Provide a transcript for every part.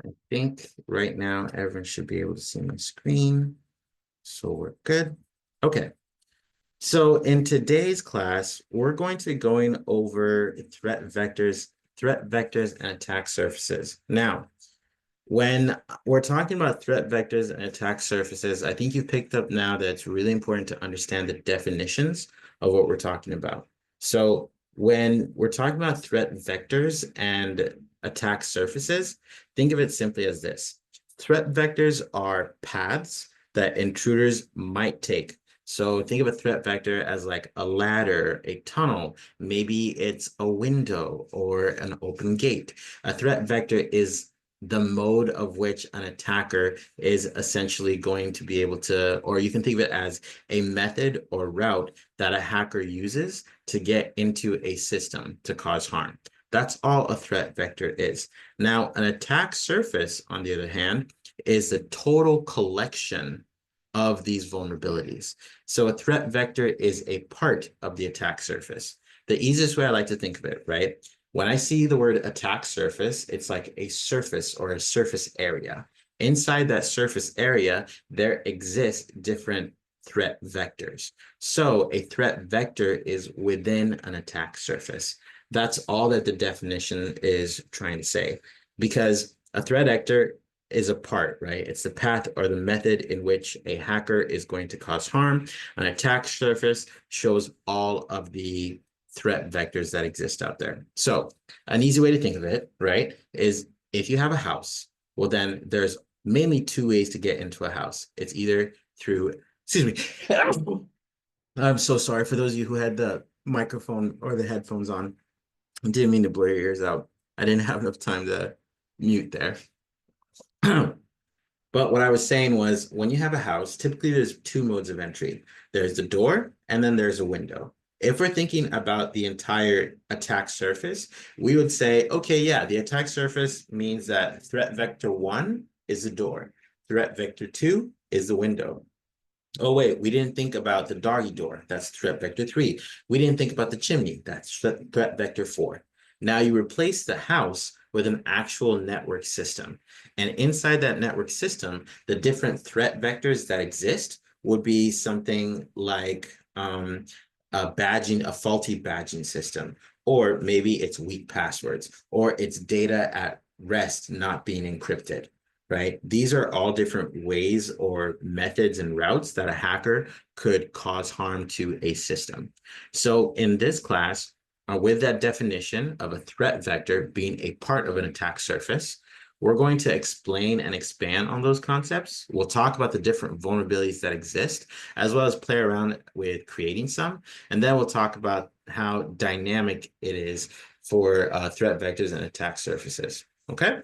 I think right now everyone should be able to see my screen. So we're good. Okay. So in today's class, we're going to be going over threat vectors and attack surfaces. Now, when we're talking about threat vectors and attack surfaces, I think you picked up now that it's really important to understand the definitions of what we're talking about. So when we're talking about threat vectors and attack surfaces, think of it simply as this. Threat vectors are paths that intruders might take. So think of a threat vector as like a ladder, a tunnel, maybe it's a window or an open gate. A threat vector is the mode of which an attacker is essentially going to be able to, or you can think of it as a method or route that a hacker uses to get into a system to cause harm. That's all a threat vector is. Now, an attack surface, on the other hand, is the total collection of these vulnerabilities. So a threat vector is a part of the attack surface. The easiest way I like to think of it, right? When I see the word attack surface, it's like a surface or a surface area. Inside that surface area, there exist different threat vectors. So a threat vector is within an attack surface. That's all that the definition is trying to say, because a threat vector is a part, right? It's the path or the method in which a hacker is going to cause harm. An attack surface shows all of the threat vectors that exist out there. So an easy way to think of it, right, is if you have a house, well, then there's mainly two ways to get into a house. It's either through, excuse me, I'm so sorry for those of you who had the microphone or the headphones on. I didn't mean to blur your ears out. I didn't have enough time to mute there. But what I was saying was when you have a house, typically there's two modes of entry. There's the door and then there's a window. If we're thinking about the entire attack surface, we would say, okay, yeah, the attack surface means that threat vector 1 is the door. Threat vector 2 is the window. Oh, wait, we didn't think about the doggy door. That's threat vector 3. We didn't think about the chimney. That's threat vector 4. Now you replace the house with an actual network system. And inside that network system, the different threat vectors that exist would be something like a faulty badging system, or maybe it's weak passwords, or it's data at rest not being encrypted. Right? These are all different ways or methods and routes that a hacker could cause harm to a system. So in this class, with that definition of a threat vector being a part of an attack surface, we're going to explain and expand on those concepts. We'll talk about the different vulnerabilities that exist, as well as play around with creating some. And then we'll talk about how dynamic it is for threat vectors and attack surfaces. Okay?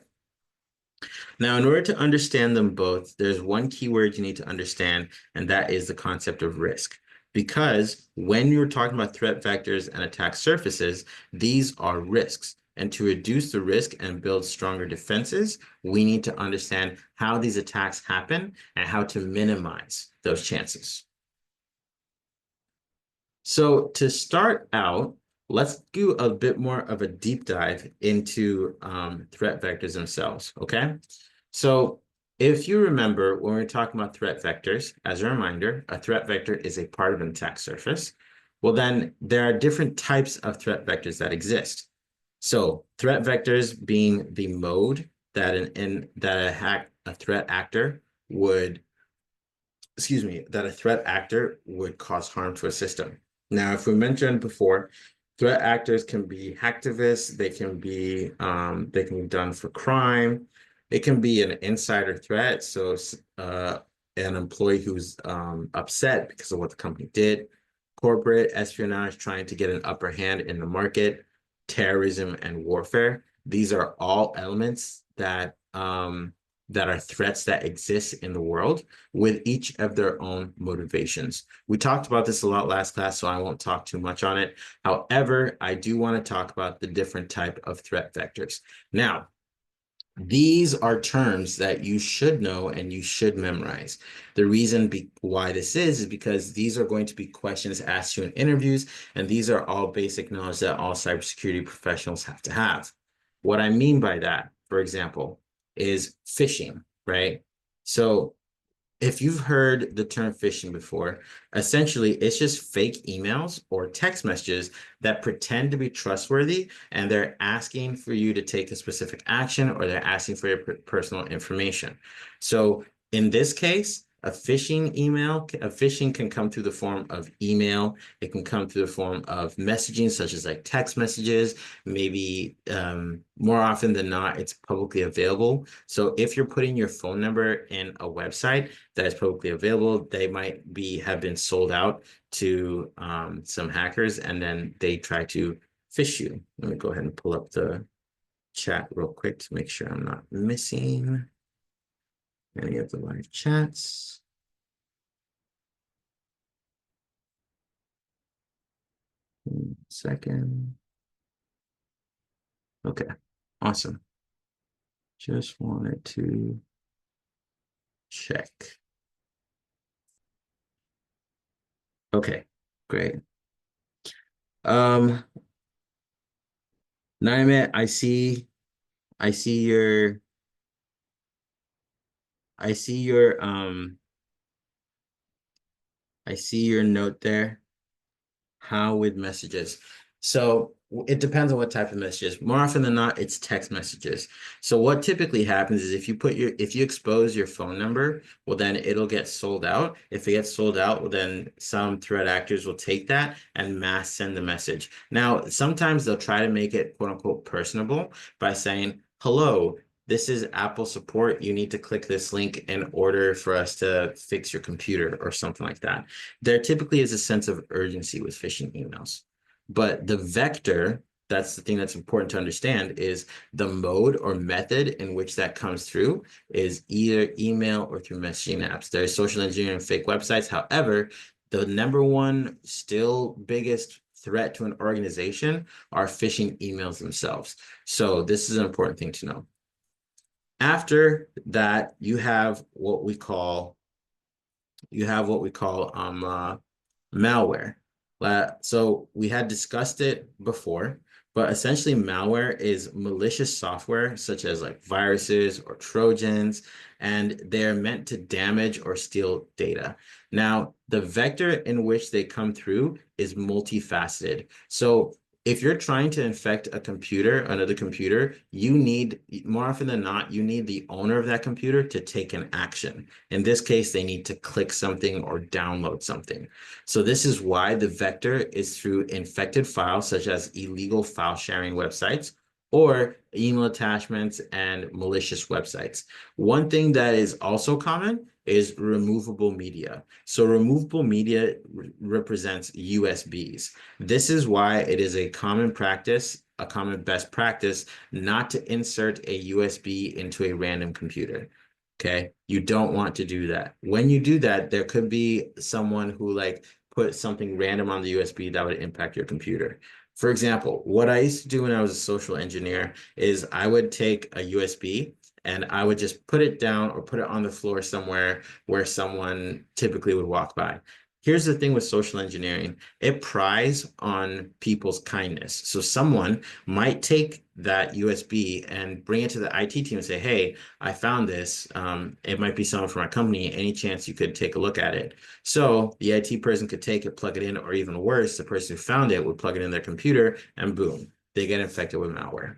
Now, in order to understand them both, there's one keyword you need to understand, and that is the concept of risk. Because when you're talking about threat vectors and attack surfaces, these are risks. And to reduce the risk and build stronger defenses, we need to understand how these attacks happen and how to minimize those chances. So to start out, let's do a bit more of a deep dive into threat vectors themselves, okay? So if you remember, when we we're talking about threat vectors, as a reminder, a threat vector is a part of an attack surface. Well, then there are different types of threat vectors that exist. So threat vectors being the mode that a threat actor would, that a threat actor would cause harm to a system. Now, if we mentioned before, threat actors can be hacktivists, they can be done for crime. It can be an insider threat, so an employee who's upset because of what the company did, corporate espionage trying to get an upper hand in the market, terrorism and warfare. These are all elements that are threats that exist in the world with each of their own motivations. We talked about this a lot last class, so I won't talk too much on it. However, I do want to talk about the different type of threat vectors. Now, these are terms that you should know and you should memorize. The reason why this is because these are going to be questions asked you in interviews, and these are all basic knowledge that all cybersecurity professionals have to have. What I mean by that, for example, is phishing, right? So if you've heard the term phishing before, essentially it's just fake emails or text messages that pretend to be trustworthy, and they're asking for you to take a specific action, or they're asking for your personal information. So in this case, a phishing can come through the form of email. It can come through the form of messaging, such as like text messages. Maybe more often than not, it's publicly available. So if you're putting your phone number in a website that is publicly available, they might have been sold out to some hackers, and then they try to phish you. Let me go ahead and pull up the chat real quick to make sure I'm not missing any of the live chats. Second. Okay, awesome. Just wanted to check. Okay, great. Naime, I see your I see your I see your note there. How with messages? So it depends on what type of messages. More often than not, it's text messages. So what typically happens is if you expose your phone number, well, then it'll get sold out. If it gets sold out, well, then some threat actors will take that and mass send the message. Now, sometimes they'll try to make it quote unquote personable by saying, hello, this is Apple support. You need to click this link in order for us to fix your computer or something like that. There typically is a sense of urgency with phishing emails. But the vector, that's the thing that's important to understand, is the mode or method in which that comes through is either email or through messaging apps. There's social engineering and fake websites. However, the number one still biggest threat to an organization are phishing emails themselves. So this is an important thing to know. After that, you have what we call malware. So we had discussed it before, but essentially malware is malicious software such as like viruses or Trojans, and they're meant to damage or steal data. Now, the vector in which they come through is multifaceted. So if you're trying to infect another computer, more often than not, you need the owner of that computer to take an action. In this case, they need to click something or download something. So this is why the vector is through infected files, such as illegal file sharing websites or email attachments and malicious websites. One thing that is also common is removable media. So removable media represents USBs. This is why it is a common practice, a common best practice, not to insert a USB into a random computer. Okay, you don't want to do that. When you do that, there could be someone who like put something random on the USB that would impact your computer. For example, what I used to do when I was a social engineer is I would take a USB and I would just put it down or put it on the floor somewhere where someone typically would walk by. Here's the thing with social engineering. It prides on people's kindness. So someone might take that USB and bring it to the IT team and say, hey, I found this. It might be someone from our company. Any chance you could take a look at it? So the IT person could take it, plug it in, or even worse, the person who found it would plug it in their computer and boom, they get infected with malware.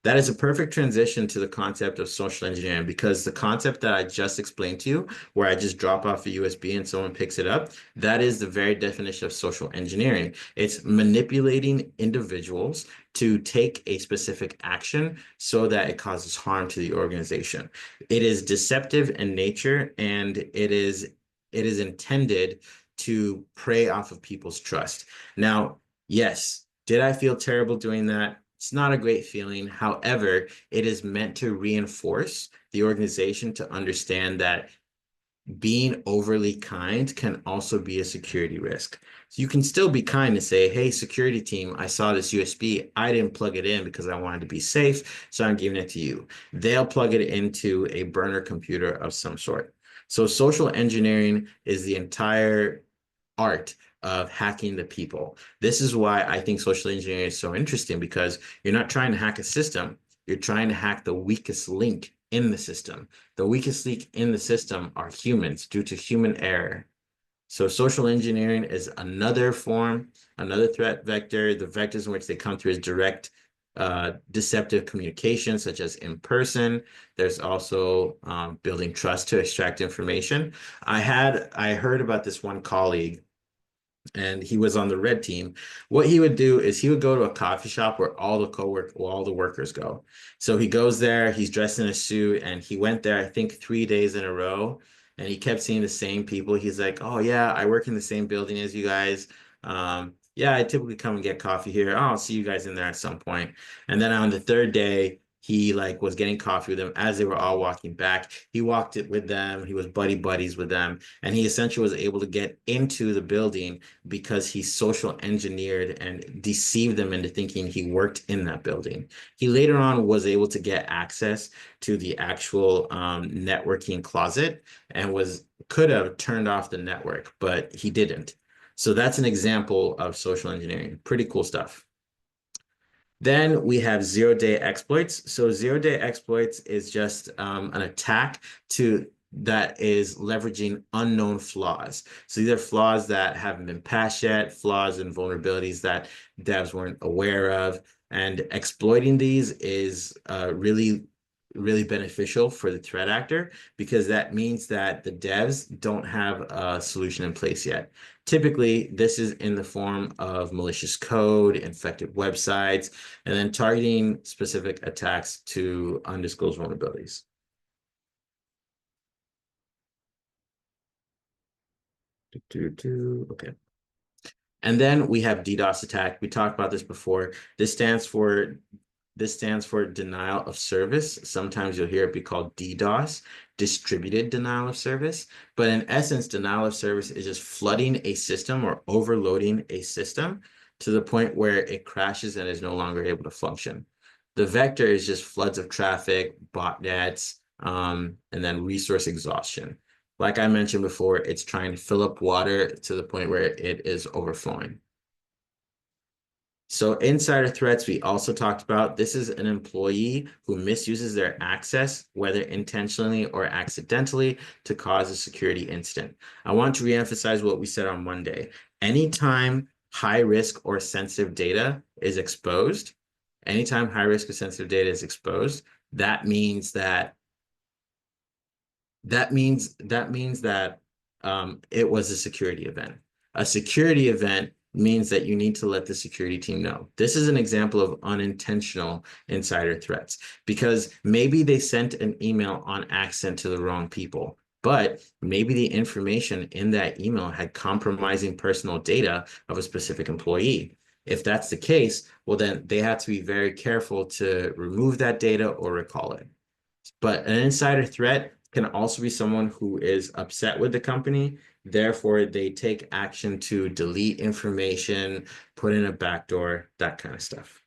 That is a perfect transition to the concept of social engineering, because the concept that I just explained to you, where I just drop off a USB and someone picks it up, that is the very definition of social engineering. It's manipulating individuals to take a specific action so that it causes harm to the organization. It is deceptive in nature, and it is intended to prey off of people's trust. Now, yes, did I feel terrible doing that? It's not a great feeling. However, it is meant to reinforce the organization to understand that being overly kind can also be a security risk. So you can still be kind and say, hey, security team, I saw this USB. I didn't plug it in because I wanted to be safe, so I'm giving it to you. They'll plug it into a burner computer of some sort. So social engineering is the entire art of hacking the people. This is why I think social engineering is so interesting, because you're not trying to hack a system, you're trying to hack the weakest link in the system. The weakest link in the system are humans due to human error. So social engineering is another form, another threat vector. The vectors in which they come through is direct deceptive communication, such as in person. There's also building trust to extract information. I heard about this one colleague, and he was on the red team. What he would do is he would go to a coffee shop where all the workers go. So he goes there, he's dressed in a suit, and he went there, I think, 3 days in a row, and he kept seeing the same people. He's like, "Oh yeah, I work in the same building as you guys. Yeah, I typically come and get coffee here. Oh, I'll see you guys in there at some point." And then on the third day, he like was getting coffee with them as they were all walking back. He walked it with them. He was buddies with them, and he essentially was able to get into the building because he social engineered and deceived them into thinking he worked in that building. He later on was able to get access to the actual networking closet and could have turned off the network, but he didn't. So that's an example of social engineering. Pretty cool stuff. Then we have zero-day exploits. So zero-day exploits is just an attack that is leveraging unknown flaws. So these are flaws that haven't been patched yet, flaws and vulnerabilities that devs weren't aware of. And exploiting these is really beneficial for the threat actor, because that means that the devs don't have a solution in place yet. Typically, this is in the form of malicious code, infected websites, and then targeting specific attacks to undisclosed vulnerabilities. Okay. And then we have DDoS attack. We talked about this before. This stands for denial of service. Sometimes you'll hear it be called DDoS, distributed denial of service. But in essence, denial of service is just flooding a system or overloading a system to the point where it crashes and is no longer able to function. The vector is just floods of traffic, botnets, and then resource exhaustion. Like I mentioned before, it's trying to fill up water to the point where it is overflowing. So insider threats, we also talked about. This is an employee who misuses their access, whether intentionally or accidentally, to cause a security incident. I want to reemphasize what we said on Monday. Anytime high risk or sensitive data is exposed, anytime high risk or sensitive data is exposed, that means that it was a security event. A security event means that you need to let the security team know. This is an example of unintentional insider threats, because maybe they sent an email on accident to the wrong people, but maybe the information in that email had compromising personal data of a specific employee. If that's the case, well, then they have to be very careful to remove that data or recall it. But an insider threat can also be someone who is upset with the company. Therefore, they take action to delete information, put in a backdoor, that kind of stuff.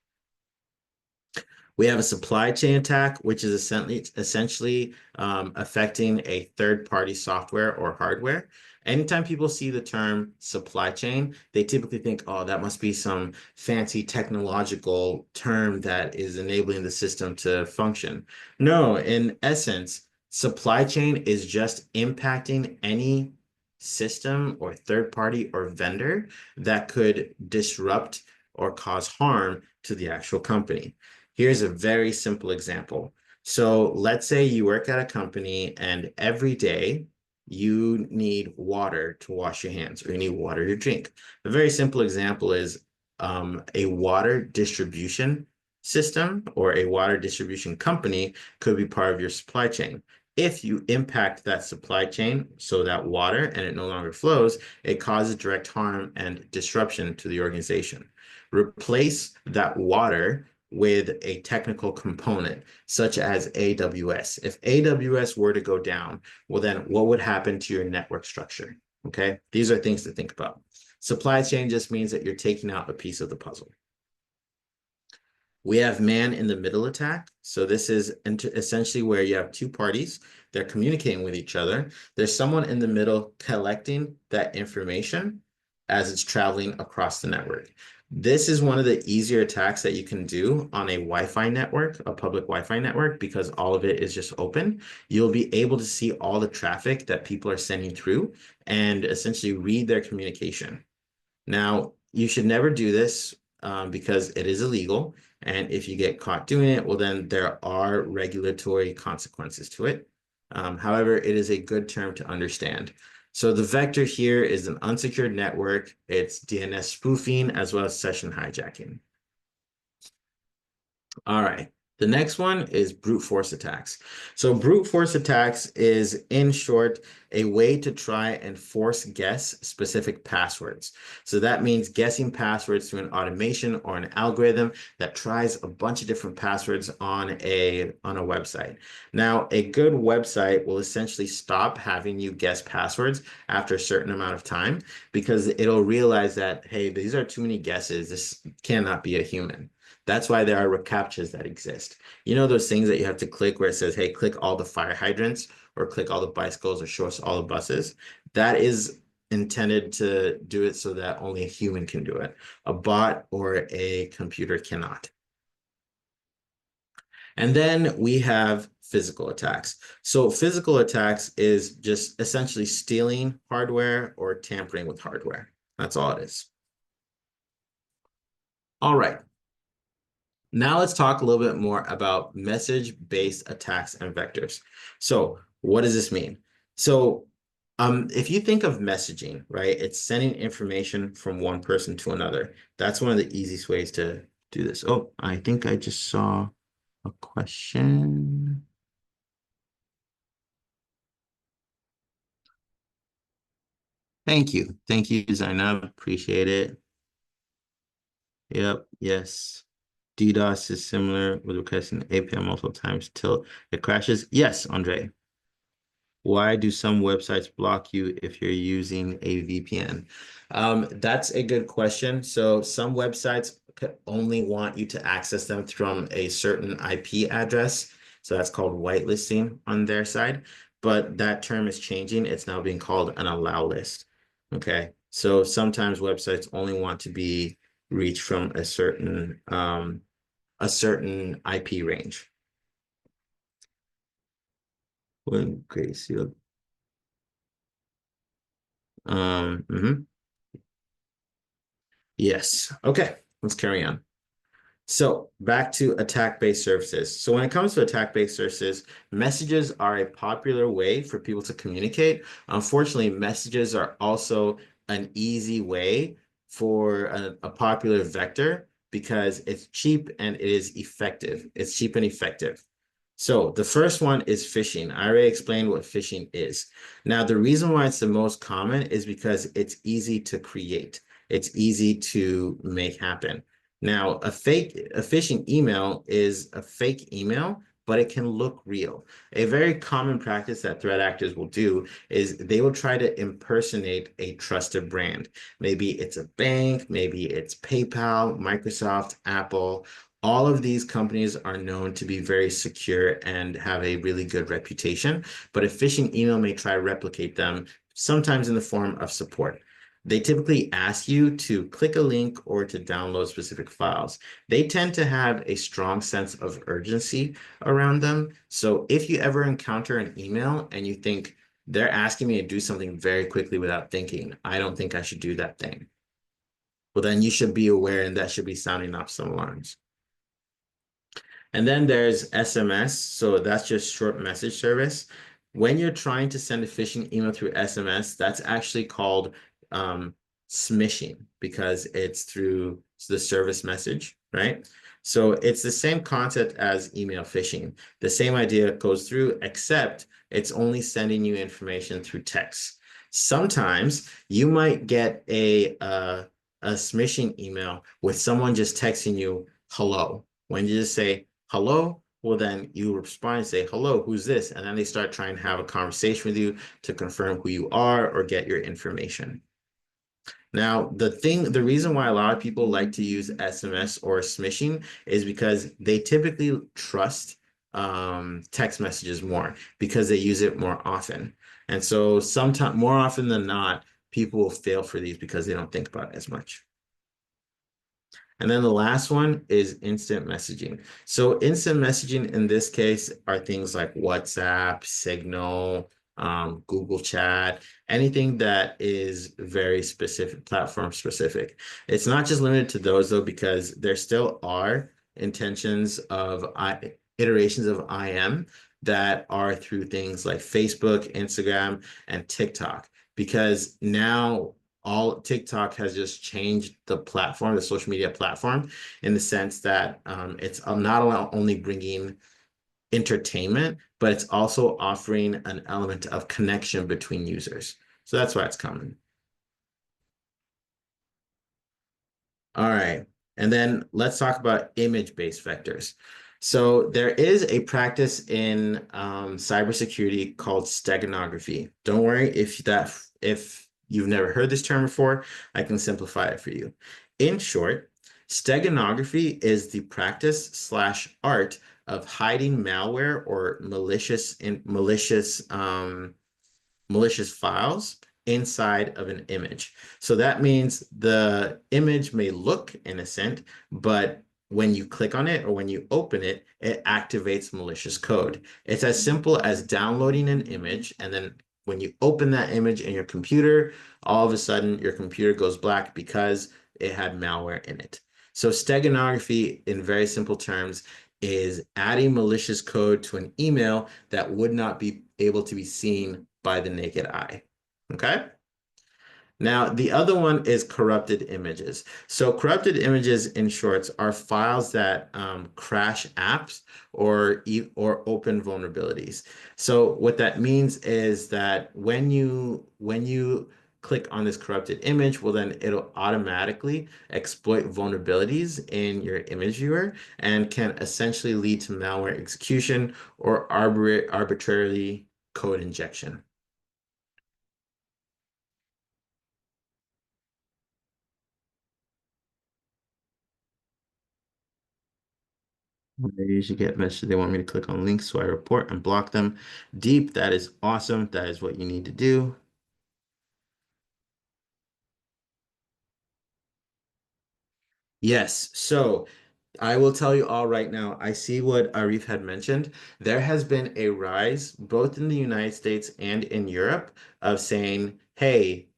We have a supply chain attack, which is essentially affecting a third-party software or hardware. Anytime people see the term supply chain, they typically think, oh, that must be some fancy technological term that is enabling the system to function. No, in essence, supply chain is just impacting any system or third party or vendor that could disrupt or cause harm to the actual company. Here's a very simple example. So let's say you work at a company and every day you need water to wash your hands, or you need water to drink. A very simple example is a water distribution system or a water distribution company could be part of your supply chain. If you impact that supply chain, so that water, and it no longer flows, it causes direct harm and disruption to the organization. Replace that water with a technical component, such as AWS. If AWS were to go down, well, then what would happen to your network structure? Okay, these are things to think about. Supply chain just means that you're taking out a piece of the puzzle. We have man-in-the-middle attack. So this is essentially where you have two parties. They're communicating with each other. There's someone in the middle collecting that information as it's traveling across the network. This is one of the easier attacks that you can do on a Wi-Fi network, a public Wi-Fi network, because all of it is just open. You'll be able to see all the traffic that people are sending through and essentially read their communication. Now, you should never do this because it is illegal. And if you get caught doing it, well, then there are regulatory consequences to it. However, it is a good term to understand. So the vector here is an unsecured network. It's DNS spoofing as well as session hijacking. All right. The next one is brute force attacks. So brute force attacks is, in short, a way to try and force guess specific passwords. So that means guessing passwords through an automation or an algorithm that tries a bunch of different passwords on a website. Now, a good website will essentially stop having you guess passwords after a certain amount of time because it'll realize that, hey, these are too many guesses. This cannot be a human. That's why there are reCAPTCHAs that exist. You know those things that you have to click where it says, hey, click all the fire hydrants or click all the bicycles or show us all the buses? That is intended to do it so that only a human can do it. A bot or a computer cannot. And then we have physical attacks. So physical attacks is just essentially stealing hardware or tampering with hardware. That's all it is. All right. Now let's talk a little bit more about message-based attacks and vectors. So what does this mean? So if you think of messaging, right, it's sending information from one person to another. That's one of the easiest ways to do this. Oh, I think I just saw a question. Thank you. Thank you, Zainab. Appreciate it. Yep, yes. DDoS is similar with requesting API multiple times till it crashes. Yes, Andre. Why do some websites block you if you're using a VPN? That's a good question. So some websites only want you to access them from a certain IP address. So that's called whitelisting on their side. But that term is changing. It's now being called an allow list. Okay. So sometimes websites only want to be reached from a certain IP range. When Grace, mhm. Yes. Okay, let's carry on. So back to attack-based services. So when it comes to attack-based services, messages are a popular way for people to communicate. Unfortunately, messages are also an easy way for a popular vector because it's cheap and it is effective. It's cheap and effective. So the first one is phishing. I already explained what phishing is. Now, the reason why it's the most common is because it's easy to create. It's easy to make happen. Now, a phishing email is a fake email, but it can look real. A very common practice that threat actors will do is they will try to impersonate a trusted brand. Maybe it's a bank, maybe it's PayPal, Microsoft, Apple. All of these companies are known to be very secure and have a really good reputation, but a phishing email may try to replicate them, sometimes in the form of support. They typically ask you to click a link or to download specific files. They tend to have a strong sense of urgency around them. So if you ever encounter an email and you think they're asking me to do something very quickly without thinking, I don't think I should do that thing. Well, then you should be aware and that should be sounding off some alarms. And then there's SMS. So that's just short message service. When you're trying to send a phishing email through SMS, that's actually called smishing because it's through the service message, right? So it's the same concept as email phishing. The same idea goes through, except it's only sending you information through text. Sometimes you might get a smishing email with someone just texting you hello. When you just say hello, well, then you respond and say, hello, who's this? And then they start trying to have a conversation with you to confirm who you are or get your information. Now, the reason why a lot of people like to use SMS or smishing is because they typically trust text messages more because they use it more often. And so sometimes, more often than not, people will fail for these because they don't think about it as much. And then the last one is instant messaging. So instant messaging in this case are things like WhatsApp, Signal, Google Chat, anything that is very specific, platform specific. It's not just limited to those though, because there still are intentions of iterations of IM that are through things like Facebook, Instagram, and TikTok. Because now all TikTok has just changed the platform, the social media platform, in the sense that it's not only bringing entertainment, but it's also offering an element of connection between users. So that's why it's coming. All right. And then let's talk about image-based vectors. So there is a practice in cybersecurity called steganography. Don't worry if you've never heard this term before, I can simplify it for you. In short, steganography is the practice slash art of hiding malware or malicious files inside of an image. So that means the image may look innocent, but when you click on it or when you open it, it activates malicious code. It's as simple as downloading an image, and then when you open that image in your computer, all of a sudden your computer goes black because it had malware in it. So steganography, in very simple terms, is adding malicious code to an email that would not be able to be seen by the naked eye. Okay? Now, the other one is corrupted images. So corrupted images, in shorts, are files that crash apps or open vulnerabilities. So what that means is that when you click on this corrupted image, well, then it'll automatically exploit vulnerabilities in your image viewer and can essentially lead to malware execution or arbitrarily code injection. I usually get messages they want me to click on links, so I report and block them. Deep, that is awesome. That is what you need to do. Yes, so I will tell you all right now. I see what Arif had mentioned. There has been a rise, both in the United States and in Europe, of saying, hey,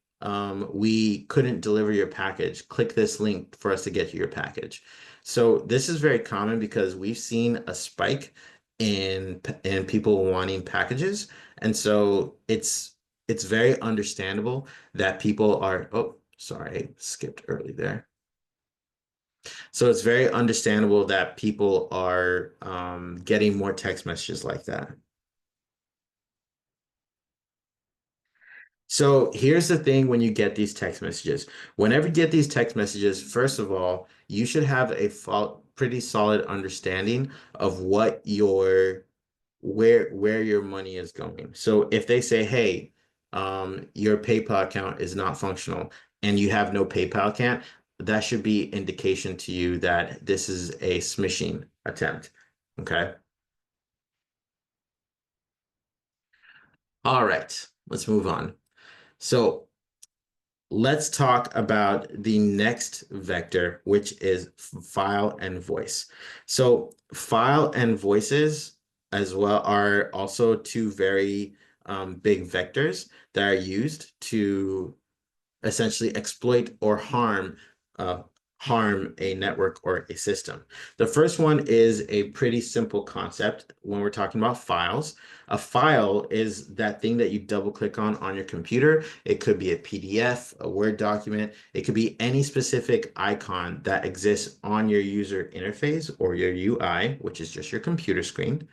we couldn't deliver your package. Click this link for us to get you your package. So this is very common because we've seen a spike in people wanting packages. And so it's very understandable that people are, oh, sorry, I skipped early there. So it's very understandable that people are getting more text messages like that. So here's the thing when you get these text messages. Whenever you get these text messages, first of all, you should have a pretty solid understanding of where your money is going. So if they say, hey, your PayPal account is not functional and you have no PayPal account, that should be indication to you that this is a smishing attempt. Okay. All right, let's move on. So let's talk about the next vector, which is file and voice. So file and voices as well are also two very big vectors that are used to essentially exploit or uh, harm a network or a system. The first one is a pretty simple concept when we're talking about files. A file is that thing that you double click on your computer. It could be a PDF, a Word document. It could be any specific icon that exists on your user interface or your UI, which is just your computer screen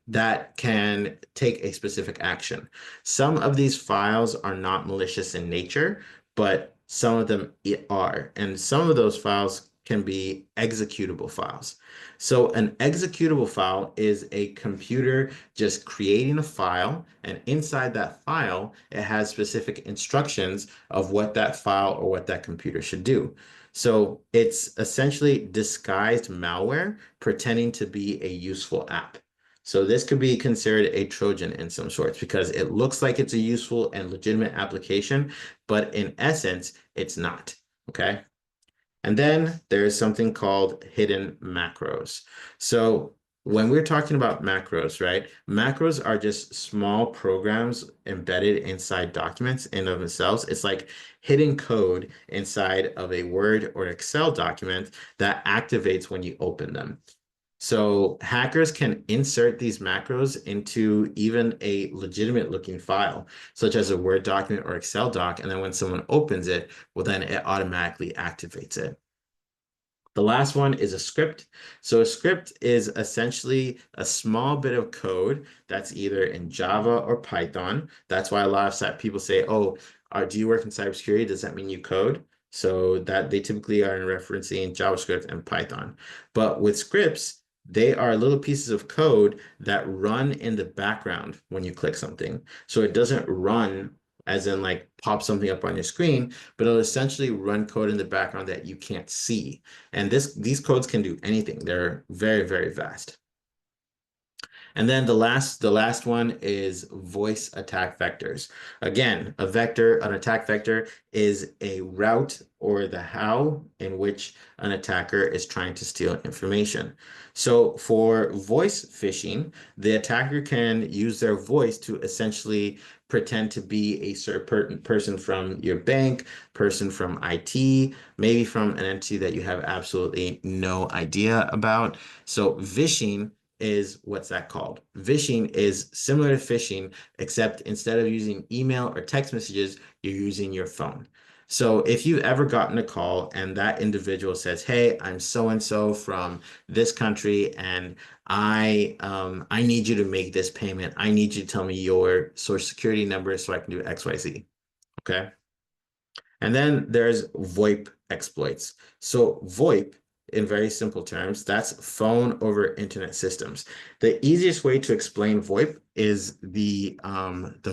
that can take a specific action. Some of these files are not malicious in nature, but some of them are. And some of those files can be executable files. So an executable file is a computer just creating a file, and inside that file, it has specific instructions of what that file or what that computer should do. So it's essentially disguised malware pretending to be a useful app. So this could be considered a Trojan in some sorts because it looks like it's a useful and legitimate application, but in essence, it's not. Okay. And then there's something called hidden macros. So when we're talking about macros, right? Macros are just small programs embedded inside documents in of themselves. It's like hidden code inside of a Word or Excel document that activates when you open them. So hackers can insert these macros into even a legitimate looking file, such as a Word document or Excel doc. And then when someone opens it, well, then it automatically activates it. The last one is a script. So a script is essentially a small bit of code that's either in Java or Python. That's why a lot of people say, oh, do you work in cybersecurity? Does that mean you code? So that they typically are referencing JavaScript and Python. But with scripts, they are little pieces of code that run in the background when you click something. So it doesn't run as in like pop something up on your screen, but it'll essentially run code in the background that you can't see. And these codes can do anything. They're very, very vast. And then the last one is voice attack vectors. Again, an attack vector is a route or the how in which an attacker is trying to steal information. So for voice phishing, the attacker can use their voice to essentially pretend to be a certain person from your bank, person from IT, maybe from an entity that you have absolutely no idea about. So vishing is what's that called? Vishing is similar to phishing, except instead of using email or text messages, you're using your phone. So if you've ever gotten a call and that individual says, "Hey, I'm so and so from this country, and I need you to make this payment. I need you to tell me your social security number so I can do XYZ." Okay. And then there's VoIP exploits. So VoIP, in very simple terms, that's phone over internet systems. The easiest way to explain VoIP is the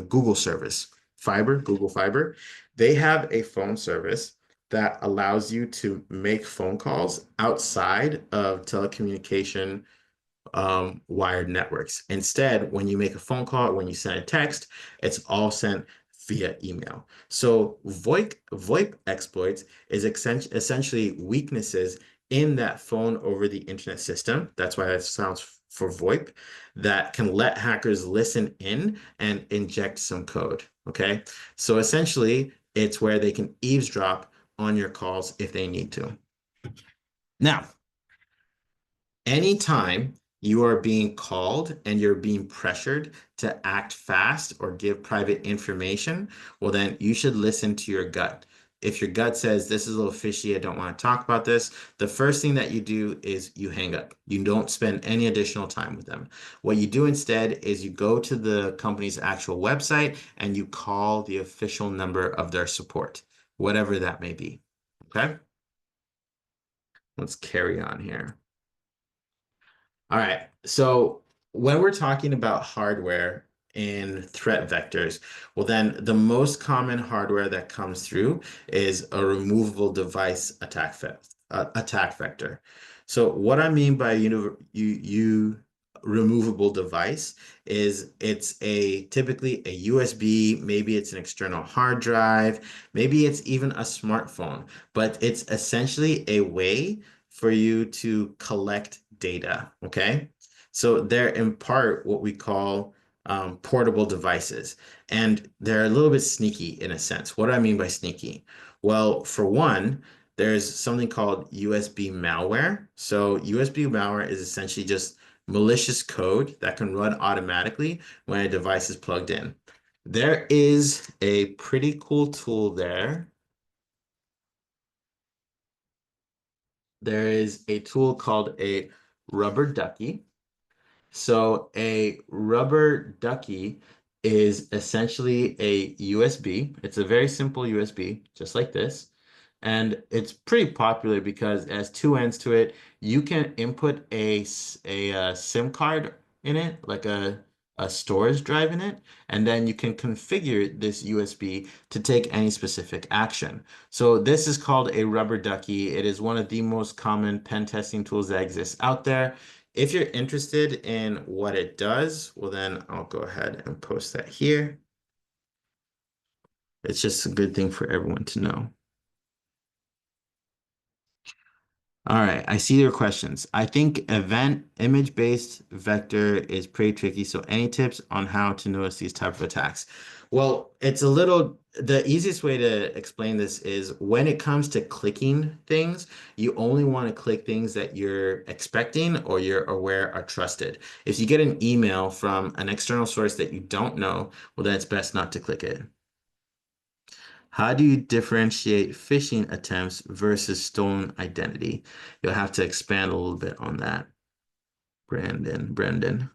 Google service, Google Fiber. They have a phone service that allows you to make phone calls outside of telecommunication wired networks. Instead, when you make a phone call, when you send a text, it's all sent via email. So VoIP exploits is essentially weaknesses in that phone over the internet system. That's why that sounds for VoIP that can let hackers listen in and inject some code. Okay. So essentially, it's where they can eavesdrop on your calls if they need to. Now, anytime you are being called and you're being pressured to act fast or give private information, well, then you should listen to your gut. If your gut says this is a little fishy, I don't want to talk about this, the first thing that you do is you hang up. You don't spend any additional time with them. What you do instead is you go to the company's actual website and you call the official number of their support, whatever that may be. Okay, let's carry on here. All right. So when we're talking about hardware in threat vectors, well, then the most common hardware that comes through is a removable device attack vector. So what I mean by removable device is it's typically a USB, maybe it's an external hard drive, maybe it's even a smartphone, but it's essentially a way for you to collect data, okay? So they're in part what we call portable devices, and they're a little bit sneaky in a sense. What do I mean by sneaky? Well, for one, there's something called USB malware. So USB malware is essentially just malicious code that can run automatically when a device is plugged in. There is a pretty cool tool there. There is a tool called a rubber ducky. So a rubber ducky is essentially a USB. It's a very simple USB, just like this. And it's pretty popular because it has two ends to it. You can input a SIM card in it, like a storage drive in it, and then you can configure this USB to take any specific action. So this is called a rubber ducky. It is one of the most common pen testing tools that exists out there. If you're interested in what it does, well, then I'll go ahead and post that here. It's just a good thing for everyone to know. All right, I see your questions. I think event image-based vector is pretty tricky. So any tips on how to notice these type of attacks? Well, the easiest way to explain this is when it comes to clicking things, you only want to click things that you're expecting or you're aware are trusted. If you get an email from an external source that you don't know, well, then it's best not to click it. How do you differentiate phishing attempts versus stolen identity? You'll have to expand a little bit on that, Brendan.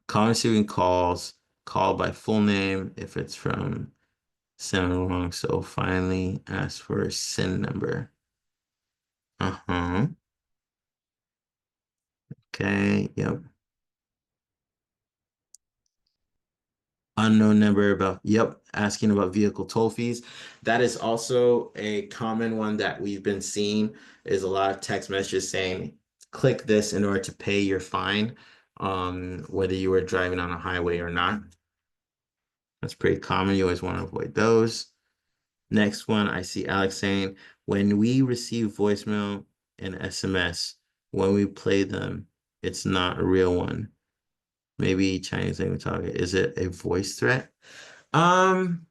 Call receiving calls, call by full name if it's from someone wrong. So finally ask for a SIN number. Uh-huh. Okay, yep. Unknown number about, yep, asking about vehicle toll fees. That is also a common one that we've been seeing is a lot of text messages saying, click this in order to pay your fine, whether you were driving on a highway or not. That's pretty common. You always want to avoid those. Next one, I see Alex saying, when we receive voicemail and SMS, when we play them, it's not a real one. Maybe Chinese language target. Is it a voice threat? Um,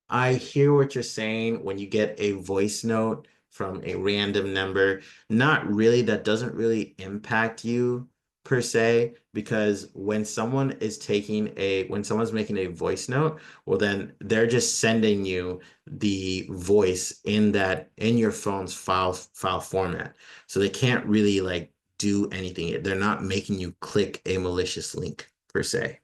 I hear what you're saying when you get a voice note from a random number. Not really, that doesn't really impact you per se, because when someone's making a voice note, well then they're just sending you the voice in your phone's file format. So they can't really like do anything. They're not making you click a malicious link per se.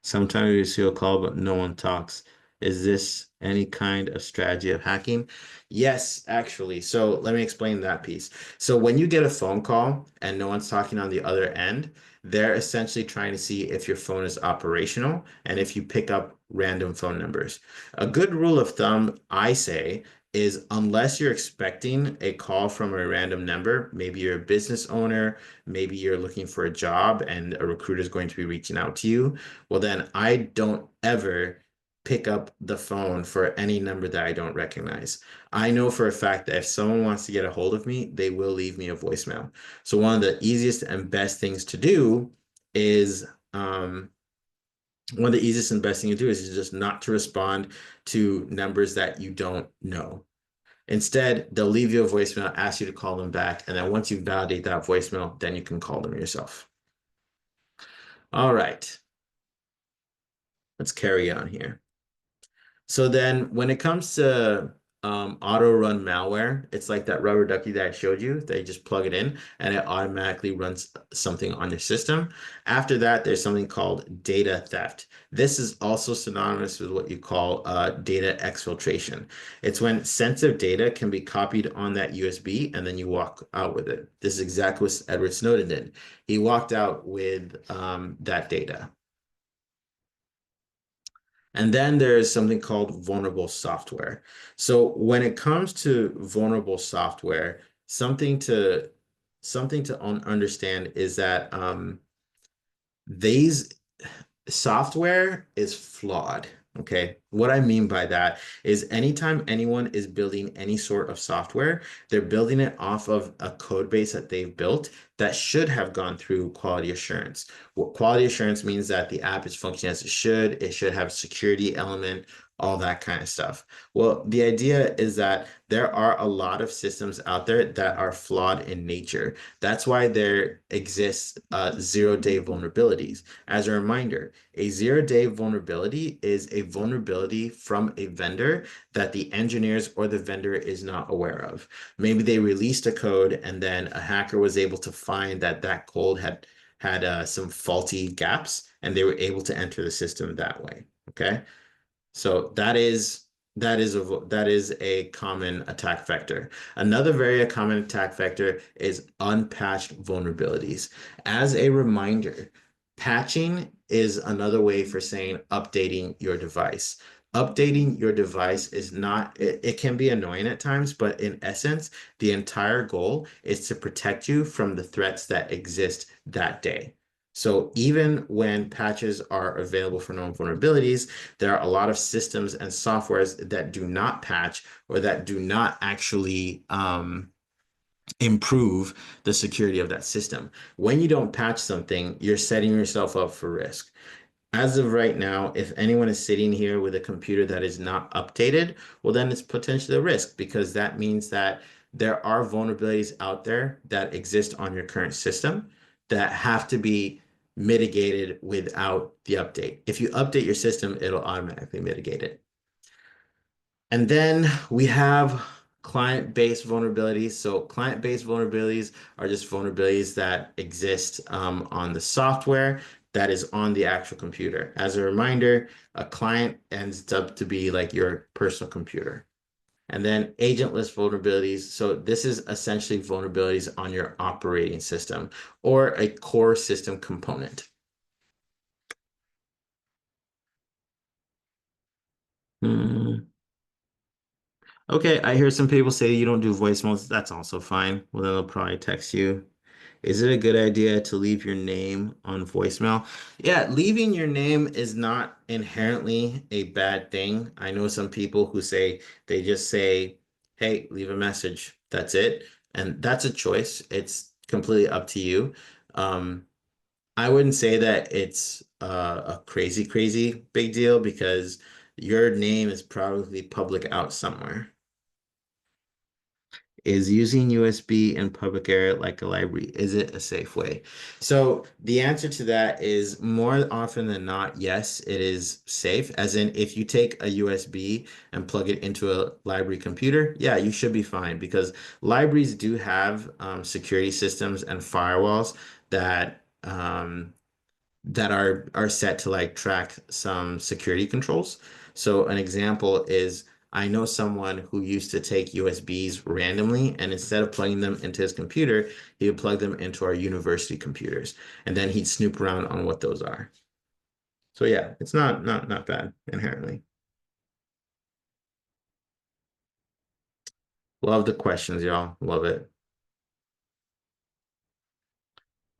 Sometimes you see a call, but no one talks. Is this any kind of strategy of hacking? Yes, actually. So let me explain that piece. So when you get a phone call and no one's talking on the other end, they're essentially trying to see if your phone is operational and if you pick up random phone numbers. A good rule of thumb, I say, is unless you're expecting a call from a random number, maybe you're a business owner, maybe you're looking for a job and a recruiter is going to be reaching out to you, well, then I don't ever pick up the phone for any number that I don't recognize. I know for a fact that if someone wants to get a hold of me, they will leave me a voicemail. So one of the easiest and best things to do is one of the easiest and best thing to do is just not to respond to numbers that you don't know. Instead, they'll leave you a voicemail, ask you to call them back, and then once you validate that voicemail, then you can call them yourself. All right, let's carry on here. So then when it comes to auto run malware, it's like that rubber ducky that I showed you. They just plug it in and it automatically runs something on your system. After that, there's something called data theft. This is also synonymous with what you call data exfiltration. It's when sensitive data can be copied on that USB and then you walk out with it. This is exactly what Edward Snowden did. He walked out with that data. And then there's something called vulnerable software. So when it comes to vulnerable software, something to understand is that these software is flawed. Okay. What I mean by that is anytime anyone is building any sort of software, they're building it off of a code base that they've built that should have gone through quality assurance. What quality assurance means that the app is functioning as it should have a security element, all that kind of stuff. Well, the idea is that there are a lot of systems out there that are flawed in nature. That's why there exists zero-day vulnerabilities. As a reminder, a zero-day vulnerability is a vulnerability from a vendor that the engineers or the vendor is not aware of. Maybe they released a code and then a hacker was able to find that that code had some faulty gaps and they were able to enter the system that way. Okay. So that is a common attack vector. Another very common attack vector is unpatched vulnerabilities. As a reminder, patching is another way for saying updating your device. Updating your device is not, it can be annoying at times, but in essence, the entire goal is to protect you from the threats that exist that day. So even when patches are available for known vulnerabilities, there are a lot of systems and softwares that do not patch or that do not actually improve the security of that system. When you don't patch something, you're setting yourself up for risk. As of right now, if anyone is sitting here with a computer that is not updated, well, then it's potentially a risk because that means that there are vulnerabilities out there that exist on your current system that have to be mitigated without the update. If you update your system, it'll automatically mitigate it. And then we have client-based vulnerabilities. So client-based vulnerabilities are just vulnerabilities that exist on the software that is on the actual computer. As a reminder, a client ends up to be like your personal computer. And then agentless vulnerabilities. So this is essentially vulnerabilities on your operating system or a core system component. Hmm. Okay, I hear some people say you don't do voicemails. That's also fine. Well, then they'll probably text you. Is it a good idea to leave your name on voicemail? Yeah, leaving your name is not inherently a bad thing. I know some people who say they just say, hey, leave a message. That's it. And that's a choice. It's completely up to you. Um, I wouldn't say that it's a crazy, crazy big deal because your name is probably public out somewhere. Is using USB in public area like a library, is it a safe way? So the answer to that is more often than not, yes, it is safe. As in, if you take a USB and plug it into a library computer, yeah, you should be fine because libraries do have security systems and firewalls that are set to like track some security controls. So an example is I know someone who used to take USBs randomly, and instead of plugging them into his computer, he would plug them into our university computers, and then he'd snoop around on what those are. So yeah, it's not bad inherently. Love the questions, y'all. Love it.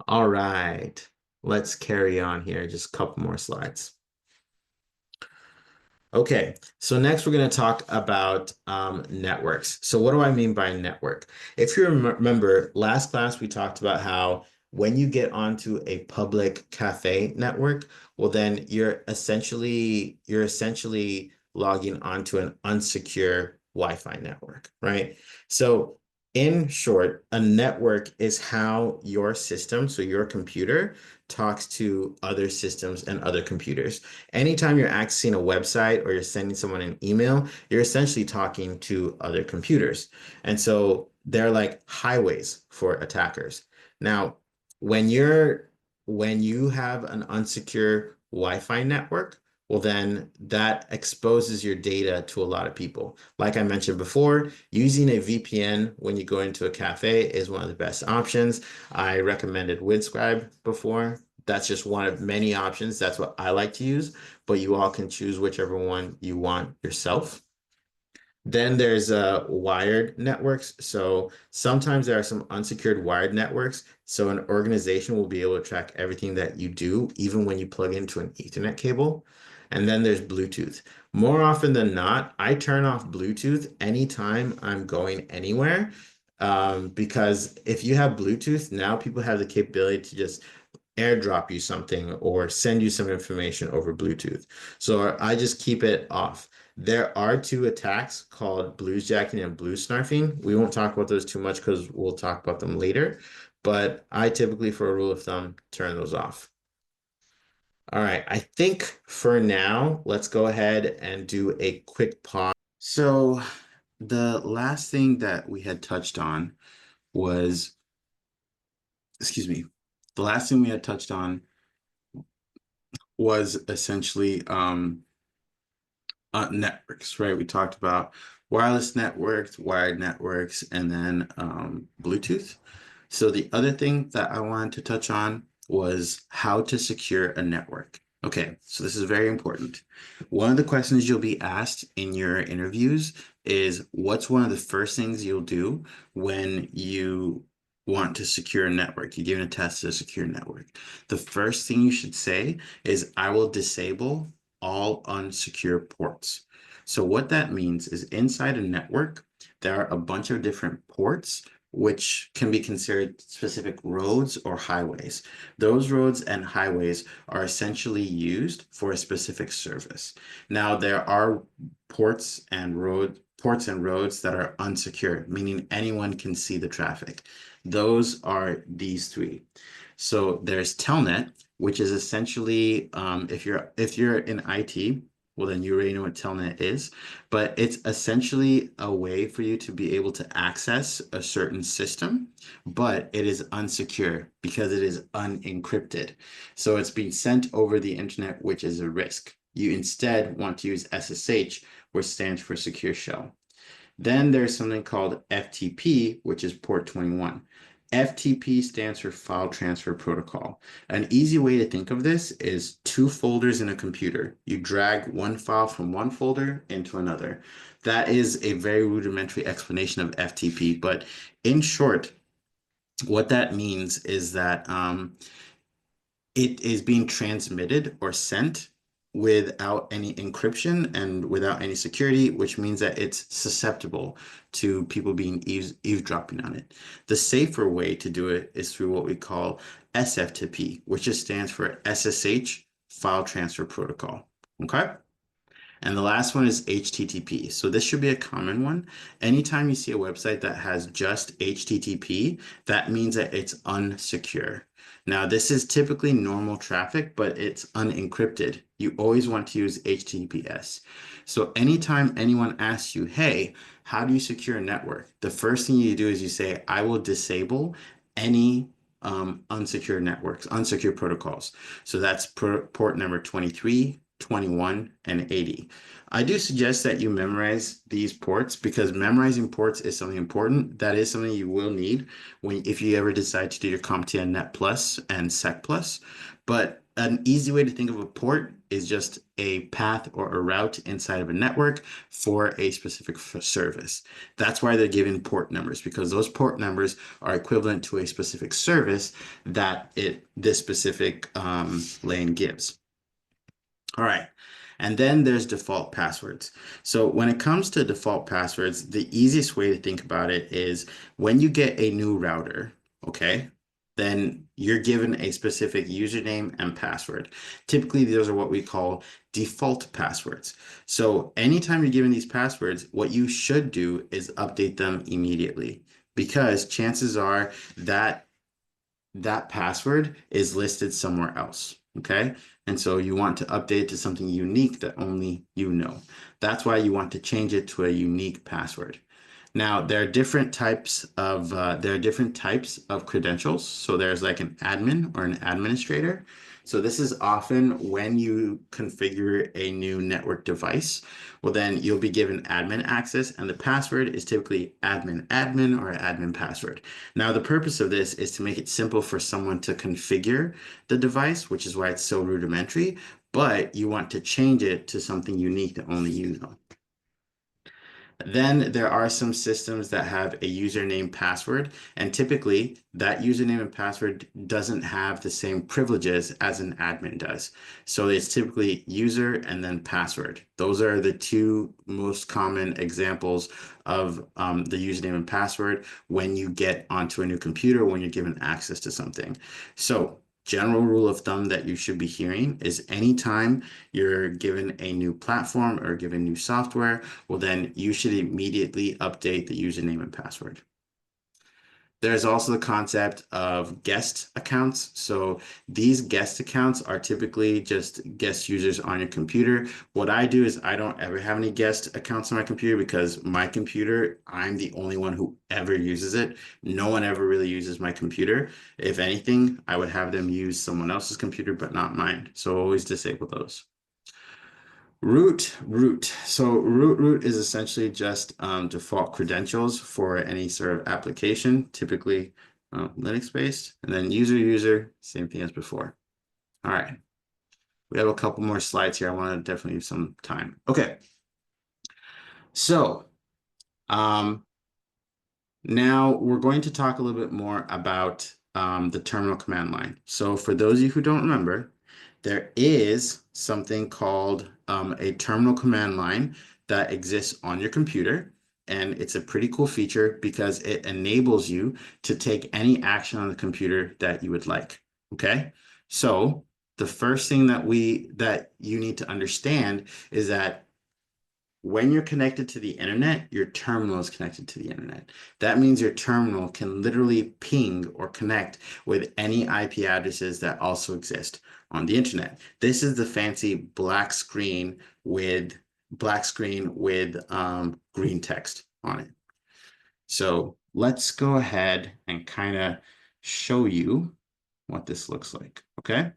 All right, let's carry on here. Just a couple more slides. Okay, so next we're going to talk about networks. So what do I mean by network? If you remember, last class we talked about how when you get onto a public cafe network, well then you're essentially logging onto an unsecure Wi-Fi network, right? So in short, a network is how your system, so your computer, talks to other systems and other computers. Anytime you're accessing a website or you're sending someone an email, you're essentially talking to other computers. And so they're like highways for attackers. Now, when you're when you have an unsecure Wi-Fi network, well, then that exposes your data to a lot of people. Like I mentioned before, using a VPN when you go into a cafe is one of the best options. I recommended Widscribe before. That's just one of many options. That's what I like to use, but you all can choose whichever one you want yourself. Then there's wired networks. So sometimes there are some unsecured wired networks. So an organization will be able to track everything that you do, even when you plug into an Ethernet cable. And then there's Bluetooth. More often than not, I turn off Bluetooth anytime I'm going anywhere. Because if you have Bluetooth, now people have the capability to just airdrop you something or send you some information over Bluetooth. So I just keep it off. There are two attacks called bluesjacking and bluesnarfing. We won't talk about those too much because we'll talk about them later. But I typically, for a rule of thumb, turn those off. All right, I think for now, let's go ahead and do a quick pause. So the last thing that we had touched on was, excuse me, the last thing we had touched on was essentially networks, right? We talked about wireless networks, wired networks, and then Bluetooth. So the other thing that I wanted to touch on was how to secure a network. Okay, so this is very important. One of the questions you'll be asked in your interviews is what's one of the first things you'll do when you want to secure a network, you're giving a test to a secure network, the first thing you should say is, I will disable all unsecure ports. So what that means is inside a network, there are a bunch of different ports which can be considered specific roads or highways. Those roads and highways are essentially used for a specific service. Now, there are ports and roads that are unsecure, meaning anyone can see the traffic. Those are these three. So there's Telnet, which is essentially, if you're in IT, well, then you already know what Telnet is, but it's essentially a way for you to be able to access a certain system, but it is unsecure because it is unencrypted. So it's being sent over the internet, which is a risk. You instead want to use SSH, which stands for Secure Shell. Then there's something called FTP, which is port 21. FTP stands for File Transfer Protocol. An easy way to think of this is two folders in a computer. You drag one file from one folder into another. That is a very rudimentary explanation of FTP, but in short, what that means is that it is being transmitted or sent without any encryption and without any security, which means that it's susceptible to people being eavesdropping on it. The safer way to do it is through what we call SFTP, which just stands for SSH File Transfer Protocol. Okay? And the last one is HTTP. So this should be a common one. Anytime you see a website that has just HTTP, that means that it's unsecure. Now, this is typically normal traffic, but it's unencrypted. You always want to use HTTPS. So anytime anyone asks you, hey, how do you secure a network? The first thing you do is you say, I will disable any unsecured networks, unsecured protocols. So that's port number 23, 21, and 80. I do suggest that you memorize these ports because memorizing ports is something important. That is something you will need if you ever decide to do your CompTIA Net Plus and Sec Plus. But an easy way to think of a port is just a path or a route inside of a network for a specific service. That's why they're given port numbers, because those port numbers are equivalent to a specific service that this specific lane gives. All right. And then there's default passwords. So when it comes to default passwords, the easiest way to think about it is when you get a new router, okay, then you're given a specific username and password. Typically, those are what we call default passwords. So anytime you're given these passwords, what you should do is update them immediately, because chances are that that password is listed somewhere else. Okay. And so you want to update to something unique that only you know. That's why you want to change it to a unique password. Now, there are different types of credentials. So there's like an admin or an administrator. So this is often when you configure a new network device. Well, then you'll be given admin access, and the password is typically admin admin or admin password. Now, the purpose of this is to make it simple for someone to configure the device, which is why it's so rudimentary, but you want to change it to something unique that only you know. Then there are some systems that have a username password, and typically that username and password doesn't have the same privileges as an admin does. So it's typically user and then password. Those are the two most common examples of the username and password when you get onto a new computer, when you're given access to something. So general rule of thumb that you should be hearing is anytime you're given a new platform or given new software, well, then you should immediately update the username and password. There's also the concept of guest accounts. So these guest accounts are typically just guest users on your computer. What I do is I don't ever have any guest accounts on my computer, because my computer, I'm the only one who ever uses it. No one ever really uses my computer. If anything, I would have them use someone else's computer, but not mine. So always disable those. Root. So root is essentially just default credentials for any sort of application, typically Linux-based, and then user, same thing as before. All right. We have a couple more slides here. I want to definitely use some time. Okay. So Now we're going to talk a little bit more about the terminal command line. So for those of you who don't remember, there is something called a terminal command line that exists on your computer. And it's a pretty cool feature because it enables you to take any action on the computer that you would like. Okay. So the first thing that you need to understand is that when you're connected to the internet, your terminal is connected to the internet. That means your terminal can literally ping or connect with any IP addresses that also exist on the internet. This is the fancy black screen with green text on it. So let's go ahead and kind of show you what this looks like. Okay.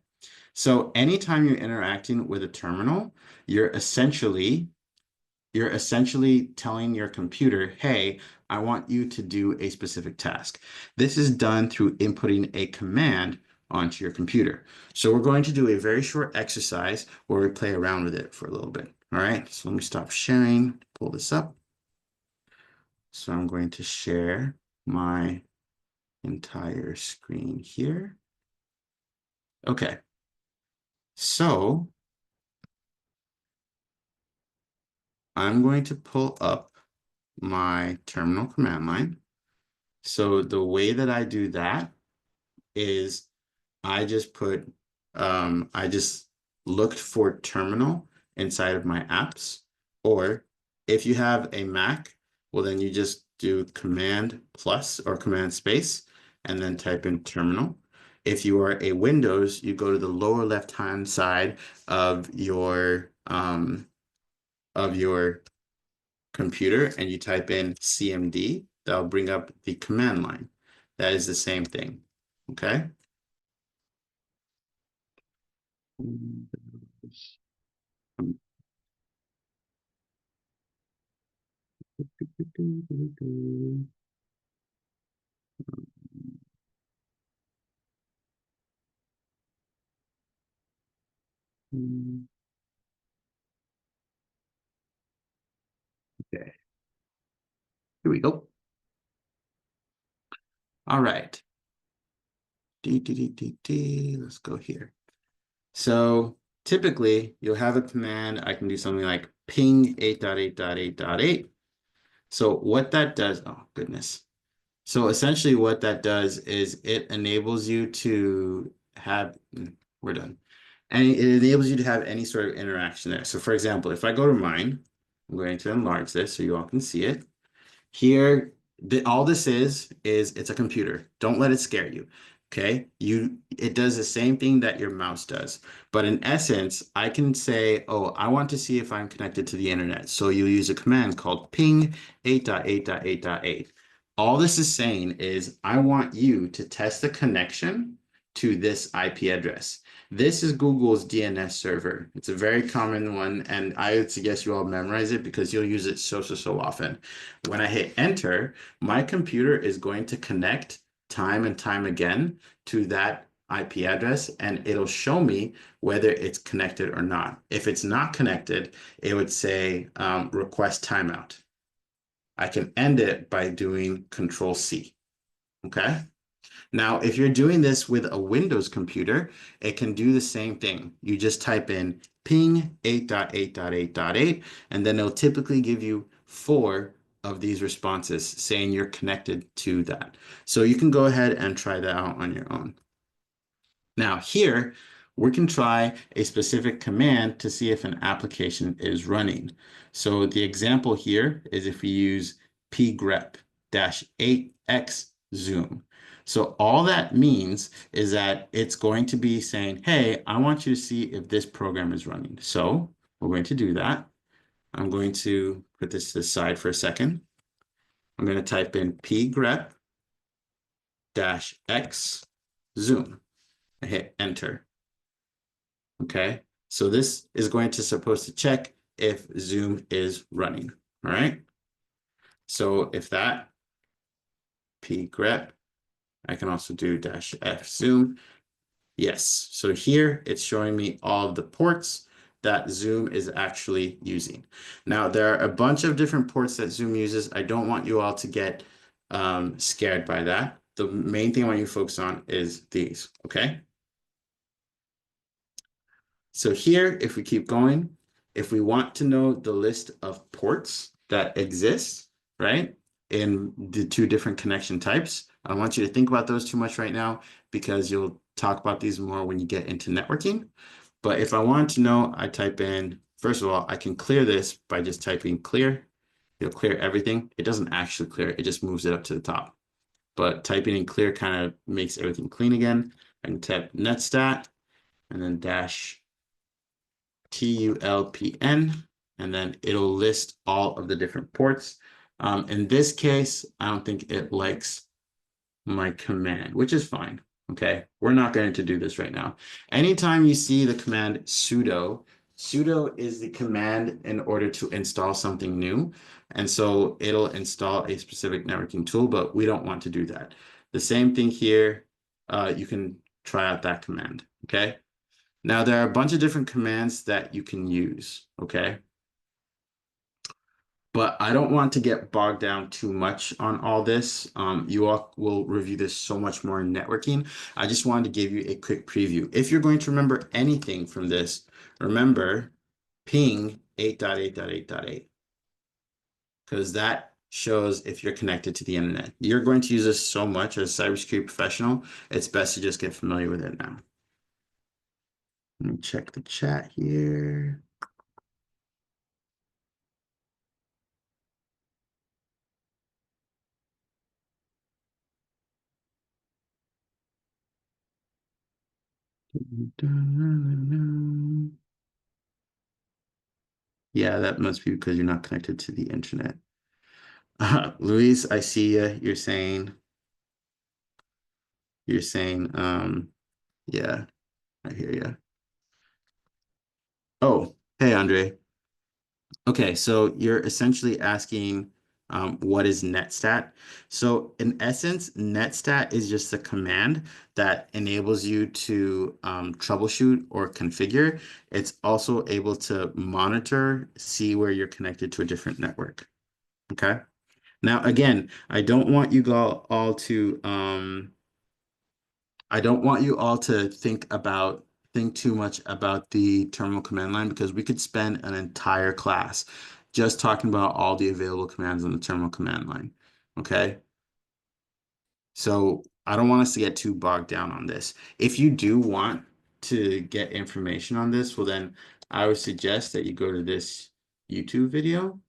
So anytime you're interacting with a terminal, you're essentially telling your computer, hey, I want you to do a specific task. This is done through inputting a command onto your computer. So we're going to do a very short exercise where we play around with it for a little bit. All right, so let me stop sharing, pull this up. So I'm going to share my entire screen here. Okay, so I'm going to pull up my terminal command line. So the way that I do that is I just I just looked for terminal inside of my apps. Or if you have a Mac, well, then you just do command plus or command space and then type in terminal. If you are a Windows, you go to the lower left-hand side of your computer and you type in CMD. That'll bring up the command line. That is the same thing. Okay. Okay, here we go. All right. Let's go here. So typically you'll have a command. I can do something like ping 8.8.8.8. So what that does, oh goodness. So essentially what that does is it enables you to have, we're done. And it enables you to have any sort of interaction there. So for example, if I go to mine, I'm going to enlarge this so you all can see it. Here, all this is it's a computer. Don't let it scare you. Okay, it does the same thing that your mouse does. But in essence, I can say, oh, I want to see if I'm connected to the internet. So you use a command called ping 8.8.8.8. All this is saying is I want you to test the connection to this IP address. This is Google's DNS server. It's a very common one, and I would suggest you all memorize it because you'll use it so often. When I hit enter, my computer is going to connect time and time again to that IP address, and it'll show me whether it's connected or not. If it's not connected, it would say request timeout. I can end it by doing Control C. Okay. Now, if you're doing this with a Windows computer, it can do the same thing. You just type in ping 8.8.8.8, and then it'll typically give you 4 of these responses saying you're connected to that. So you can go ahead and try that out on your own. Now here, we can try a specific command to see if an application is running. So the example here is if we use pgrep-8x zoom. So all that means is that it's going to be saying, hey, I want you to see if this program is running. So we're going to do that. I'm going to put this to the side for a second. I'm going to type in pgrep-x zoom. I hit enter. Okay, so this is going to supposed to check if Zoom is running. All right. So if that pgrep, I can also do -f zoom. Yes. So here it's showing me all of the ports that Zoom is actually using. Now there are a bunch of different ports that Zoom uses. I don't want you all to get scared by that. The main thing I want you to focus on is these, okay? So here, if we keep going, if we want to know the list of ports that exist, right, in the two different connection types, I don't want you to think about those too much right now because you'll talk about these more when you get into networking. But if I want to know, I type in, first of all, I can clear this by just typing clear. It'll clear everything. It doesn't actually clear, it just moves it up to the top. But typing in clear kind of makes everything clean again. I can type netstat and then dash TULPN, and then it'll list all of the different ports. In this case, I don't think it likes my command, which is fine. Okay, we're not going to do this right now. Anytime you see the command sudo, sudo is the command in order to install something new. And so it'll install a specific networking tool, but we don't want to do that. The same thing here, you can try out that command, okay? Now, there are a bunch of different commands that you can use, okay? But I don't want to get bogged down too much on all this. You all will review this so much more in networking. I just wanted to give you a quick preview. If you're going to remember anything from this, remember ping 8.8.8.8, because that shows if you're connected to the internet. You're going to use this so much as a cybersecurity professional, it's best to just get familiar with it now. Let me check the chat here. Yeah, that must be because you're not connected to the internet. Luis, I see you. You're saying, yeah, I hear you. Oh, hey, Andre. Okay, so you're essentially asking what is netstat? So in essence, netstat is just a command that enables you to troubleshoot or configure. It's also able to monitor, see where you're connected to a different network. Okay. Now, again, I don't want you all to think too much about the terminal command line because we could spend an entire class just talking about all the available commands on the terminal command line. Okay. So I don't want us to get too bogged down on this. If you do want to get information on this, well, then I would suggest that you go to this YouTube video.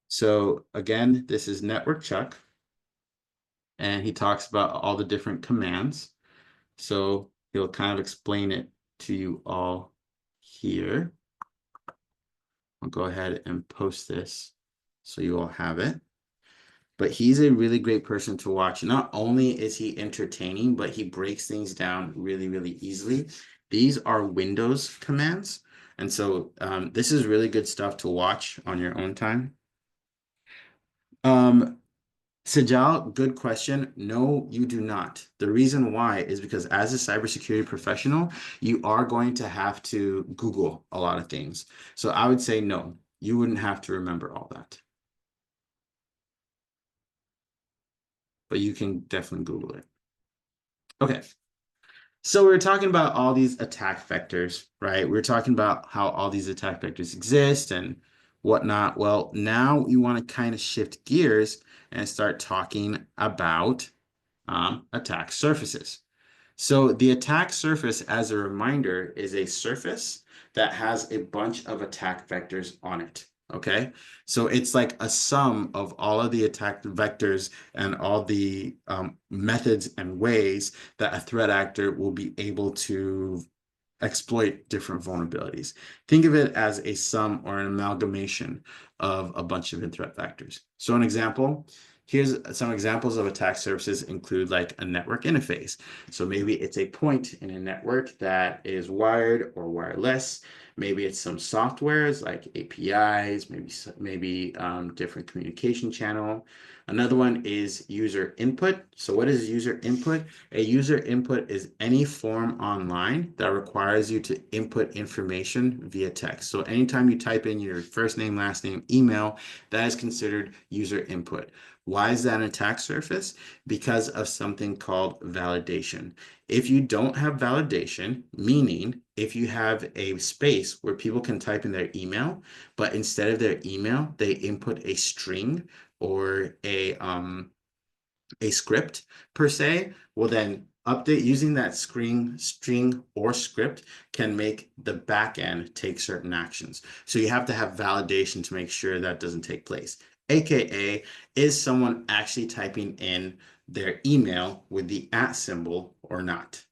So again, this is Network Chuck, and he talks about all the different commands. So he'll kind of explain it to you all here. I'll go ahead and post this so you all have it. But he's a really great person to watch. Not only is he entertaining, but he breaks things down really, really easily. These are Windows commands. And so this is really good stuff to watch on your own time. Sejal, good question. No, you do not. The reason why is because as a cybersecurity professional, you are going to have to Google a lot of things. So I would say no, you wouldn't have to remember all that. But you can definitely Google it. Okay. So we're talking about all these attack vectors, right? We're talking about how all these attack vectors exist and whatnot. Well, now you want to kind of shift gears and start talking about attack surfaces. So the attack surface, as a reminder, is a surface that has a bunch of attack vectors on it. Okay, so it's like a sum of all of the attack vectors and all the methods and ways that a threat actor will be able to exploit different vulnerabilities. Think of it as a sum or an amalgamation of a bunch of threat vectors. So an example, here's some examples of attack surfaces include like a network interface. So maybe it's a point in a network that is wired or wireless. Maybe it's some softwares like APIs, maybe different communication channel. Another one is user input. So what is user input? A user input is any form online that requires you to input information via text. So anytime you type in your first name, last name, email, that is considered user input. Why is that an attack surface? Because of something called validation. If you don't have validation, meaning if you have a space where people can type in their email, but instead of their email, they input a string or a script per se, well then update using that string or script can make the back end take certain actions. So you have to have validation to make sure that doesn't take place. AKA, is someone actually typing in their email with the @ symbol or not?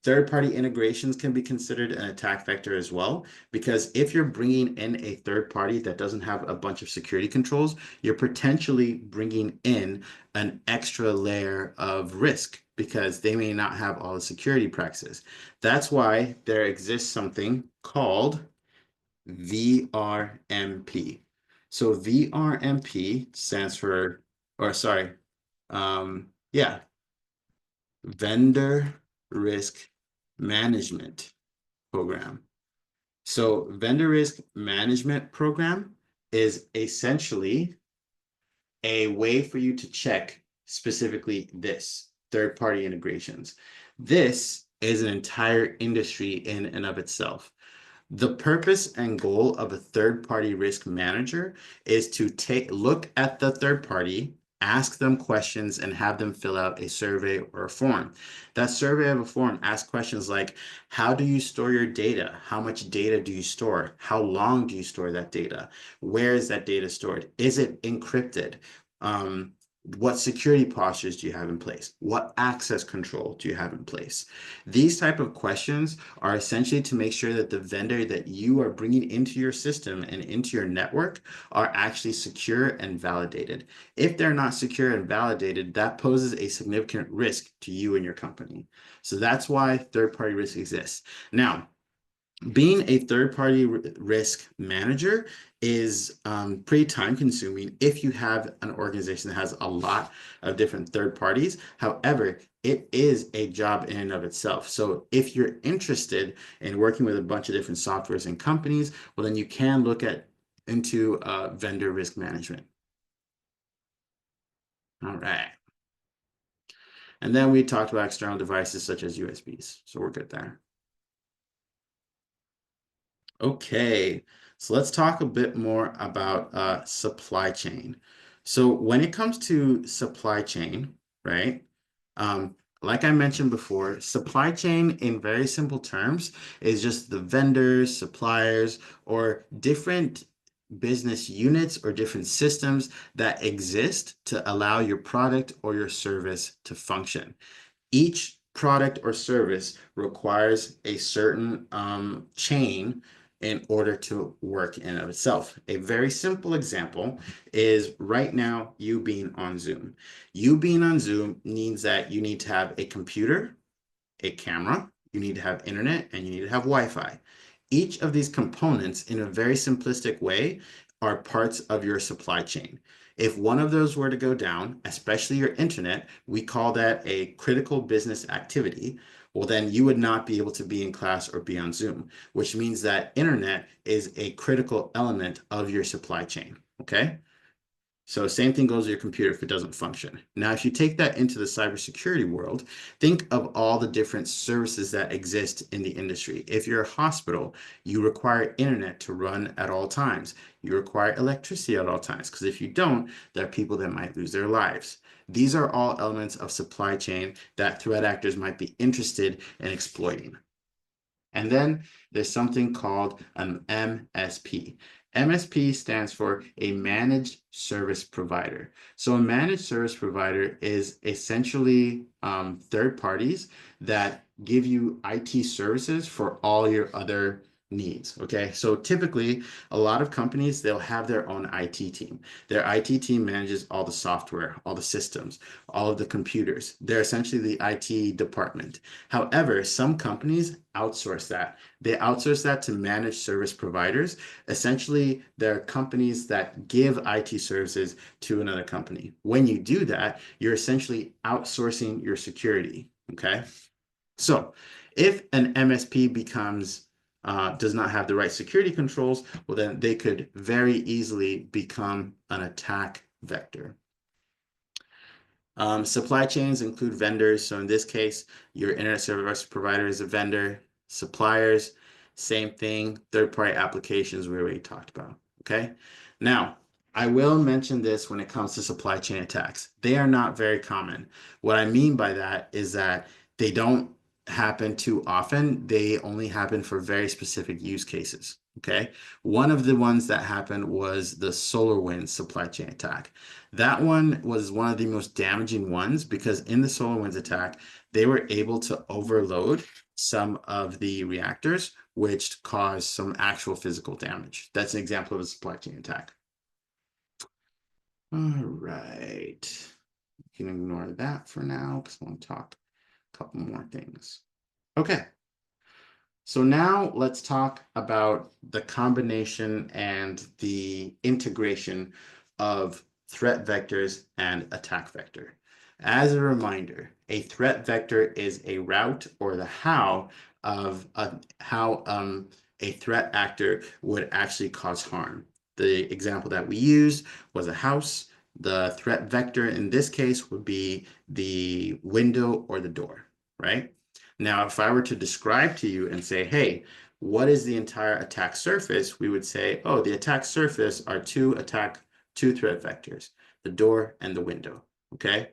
Third-party integrations can be considered an attack vector as well, because if you're bringing in a third party that doesn't have a bunch of security controls, you're potentially bringing in an extra layer of risk because they may not have all the security practices. That's why there exists something called VRMP. So VRMP stands for, or sorry, yeah, Vendor Risk Management Program. So Vendor Risk Management Program is essentially a way for you to check specifically this third-party integrations. This is an entire industry in and of itself. The purpose and goal of a third-party risk manager is to look at the third party, ask them questions, and have them fill out a survey or a form. That survey or a form asks questions like, how do you store your data? How much data do you store? How long do you store that data? Where is that data stored? Is it encrypted? What security postures do you have in place? What access control do you have in place? These type of questions are essentially to make sure that the vendor that you are bringing into your system and into your network are actually secure and validated. If they're not secure and validated, that poses a significant risk to you and your company. So that's why third-party risk exists. Now, being a third-party risk manager is pretty time consuming if you have an organization that has a lot of different third parties. However, it is a job in and of itself. So if you're interested in working with a bunch of different softwares and companies, well, then you can look into vendor risk management. All right. And then we talked about external devices such as USBs. So we're good there. Okay, so let's talk a bit more about supply chain. So when it comes to supply chain, right? Like I mentioned before, supply chain in very simple terms is just the vendors, suppliers, or different business units or different systems that exist to allow your product or your service to function. Each product or service requires a certain chain in order to work in and of itself. A very simple example is right now you being on Zoom. You being on Zoom means that you need to have a computer, a camera, you need to have internet, and you need to have Wi-Fi. Each of these components, in a very simplistic way, are parts of your supply chain. If one of those were to go down, especially your internet, we call that a critical business activity. Well, then you would not be able to be in class or be on Zoom, which means that internet is a critical element of your supply chain. Okay. So same thing goes with your computer if it doesn't function. Now, if you take that into the cybersecurity world, think of all the different services that exist in the industry. If you're a hospital, you require internet to run at all times. You require electricity at all times, because if you don't, there are people that might lose their lives. These are all elements of supply chain that threat actors might be interested in exploiting. And then there's something called an MSP. MSP stands for a managed service provider. So a managed service provider is essentially third parties that give you IT services for all your other needs. Okay, so typically a lot of companies, they'll have their own IT team. Their IT team manages all the software, all the systems, all of the computers. They're essentially the IT department. However, some companies outsource that. They outsource that to managed service providers. Essentially, they're companies that give IT services to another company. When you do that, you're essentially outsourcing your security. Okay, so if an MSP does not have the right security controls, well, then they could very easily become an attack vector. Supply chains include vendors. So in this case, your internet service provider is a vendor. Suppliers, same thing. Third-party applications we already talked about. Okay. Now, I will mention this when it comes to supply chain attacks. They are not very common. What I mean by that is that they don't happen too often. They only happen for very specific use cases. Okay. One of the ones that happened was the SolarWinds supply chain attack. That one was one of the most damaging ones because in the SolarWinds attack, they were able to overload some of the reactors, which caused some actual physical damage. That's an example of a supply chain attack. All right. You can ignore that for now because I want to talk a couple more things. Okay. So now let's talk about the combination and the integration of threat vectors and attack vector. As a reminder, a threat vector is a route or the how of how a threat actor would actually cause harm. The example that we used was a house. The threat vector in this case would be the window or the door, right? Now, if I were to describe to you and say, hey, what is the entire attack surface? We would say, oh, the attack surface are two threat vectors, the door and the window, okay?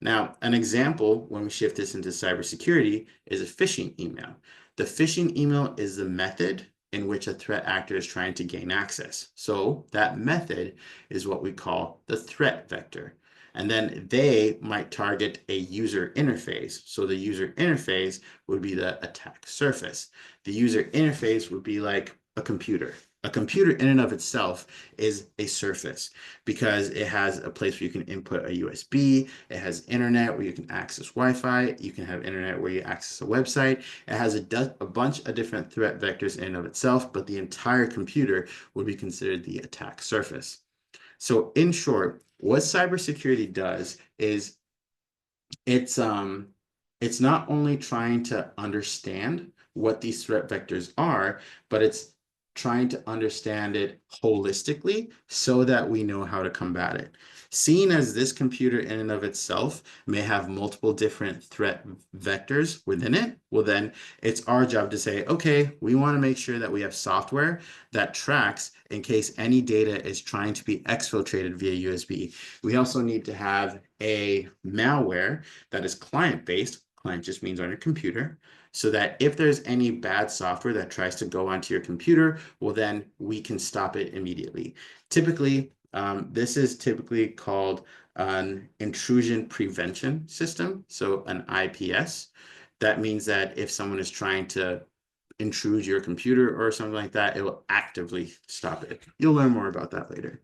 Now, an example when we shift this into cybersecurity is a phishing email. The phishing email is the method in which a threat actor is trying to gain access. So that method is what we call the threat vector. And then they might target a user interface. So the user interface would be the attack surface. The user interface would be like a computer. A computer in and of itself is a surface because it has a place where you can input a USB. It has internet where you can access Wi-Fi. You can have internet where you access a website. It has a bunch of different threat vectors in and of itself, but the entire computer would be considered the attack surface. So in short, what cybersecurity does is it's not only trying to understand what these threat vectors are, but it's trying to understand it holistically so that we know how to combat it. Seeing as this computer in and of itself may have multiple different threat vectors within it, well then it's our job to say, okay, we want to make sure that we have software that tracks in case any data is trying to be exfiltrated via USB. We also need to have a malware that is client-based. Client just means on your computer, so that if there's any bad software that tries to go onto your computer, well, then we can stop it immediately. Typically, this is typically called an intrusion prevention system, so an IPS. That means that if someone is trying to intrude your computer or something like that, it will actively stop it. You'll learn more about that later.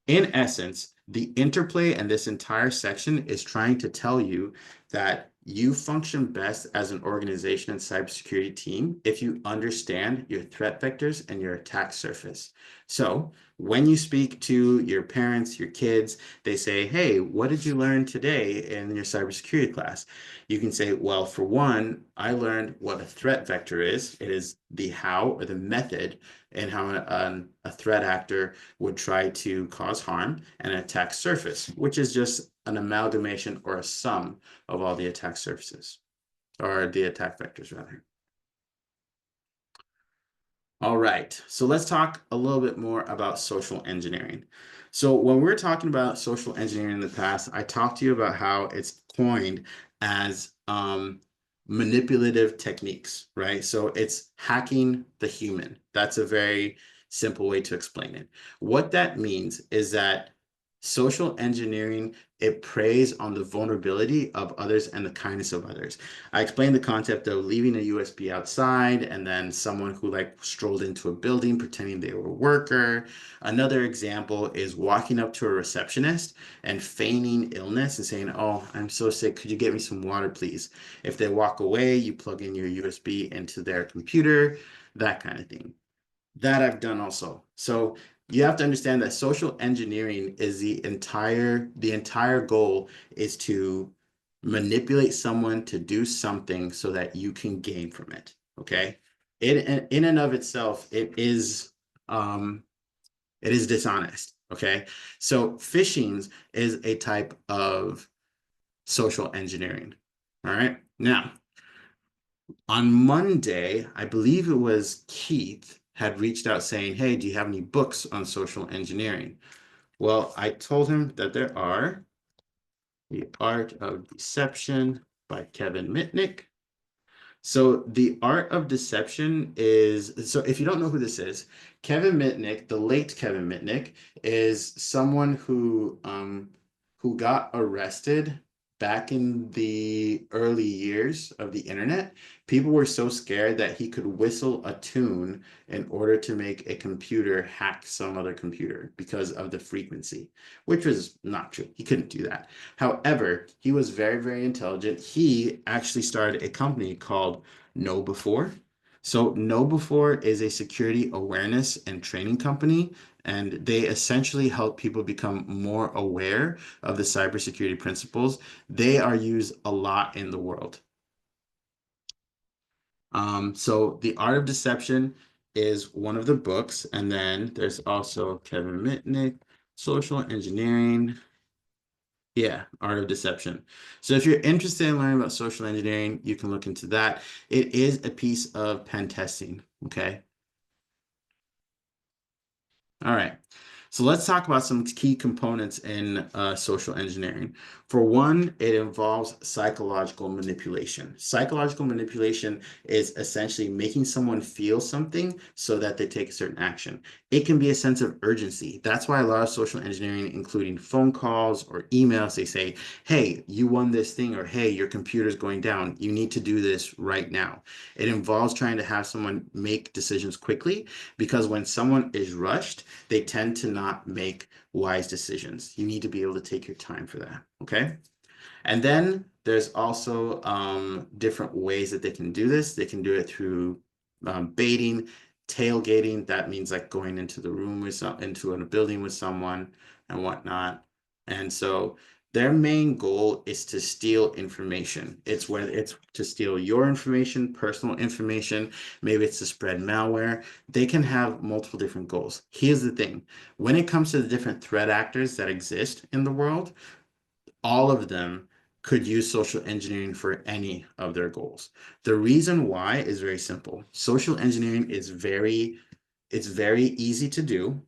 In essence, the interplay and this entire section is trying to tell you that you function best as an organization and cybersecurity team if you understand your threat vectors and your attack surface. So when you speak to your parents, your kids, they say, hey, what did you learn today in your cybersecurity class? You can say, well, for one, I learned what a threat vector is. It is the how or the method and how a threat actor would try to cause harm, and an attack surface, which is just an amalgamation or a sum of all the attack surfaces, or the attack vectors rather. All right, so let's talk a little bit more about social engineering. So when we're talking about social engineering in the past, I talked to you about how it's coined as manipulative techniques, right? So it's hacking the human. That's a very simple way to explain it. What that means is that Social engineering, it preys on the vulnerability of others and the kindness of others. I explained the concept of leaving a USB outside and then someone who like strolled into a building pretending they were a worker. Another example is walking up to a receptionist and feigning illness and saying, "Oh, I'm so sick. Could you get me some water, please?" If they walk away, you plug in your USB into their computer, that kind of thing. That I've done also. So you have to understand that social engineering is the entire goal is to manipulate someone to do something so that you can gain from it. Okay. In and of itself, um it is dishonest. Okay. So phishing is a type of social engineering. All right. Now, on Monday, I believe it was Keith had reached out saying, "Hey, do you have any books on social engineering?" Well, I told him that there are The Art of Deception by Kevin Mitnick. So the art of deception is, so if you don't know who this is, Kevin Mitnick, the late Kevin Mitnick, is someone who got arrested back in the early years of the internet. People were so scared that he could whistle a tune in order to make a computer hack some other computer because of the frequency, which was not true. He couldn't do that. However, he was very, very intelligent. He actually started a company called Know Before. So, Know Before is a security awareness and training company, and they essentially help people become more aware of the cybersecurity principles. They are used a lot in the world. So, The Art of Deception is one of the books, and then there's also Kevin Mitnick, Social Engineering. Yeah, Art of Deception. So if you're interested in learning about social engineering, you can look into that. It is a piece of pen testing. Okay. All right. So let's talk about some key components in social engineering. For one, it involves psychological manipulation. Psychological manipulation is essentially making someone feel something so that they take a certain action. It can be a sense of urgency. That's why a lot of social engineering, including phone calls or emails, they say, "Hey, you won this thing," or "Hey, your computer's going down. You need to do this right now." It involves trying to have someone make decisions quickly because when someone is rushed, they tend to not make wise decisions. You need to be able to take your time for that. Okay. And then there's also different ways that they can do this. They can do it through baiting, tailgating. That means like going into the room with into a building with someone and whatnot. And so their main goal is to steal information. It's whether it's to steal your information, personal information, maybe it's to spread malware. They can have multiple different goals. Here's the thing. When it comes to the different threat actors that exist in the world, all of them could use social engineering for any of their goals. The reason why is very simple. Social engineering is very easy to do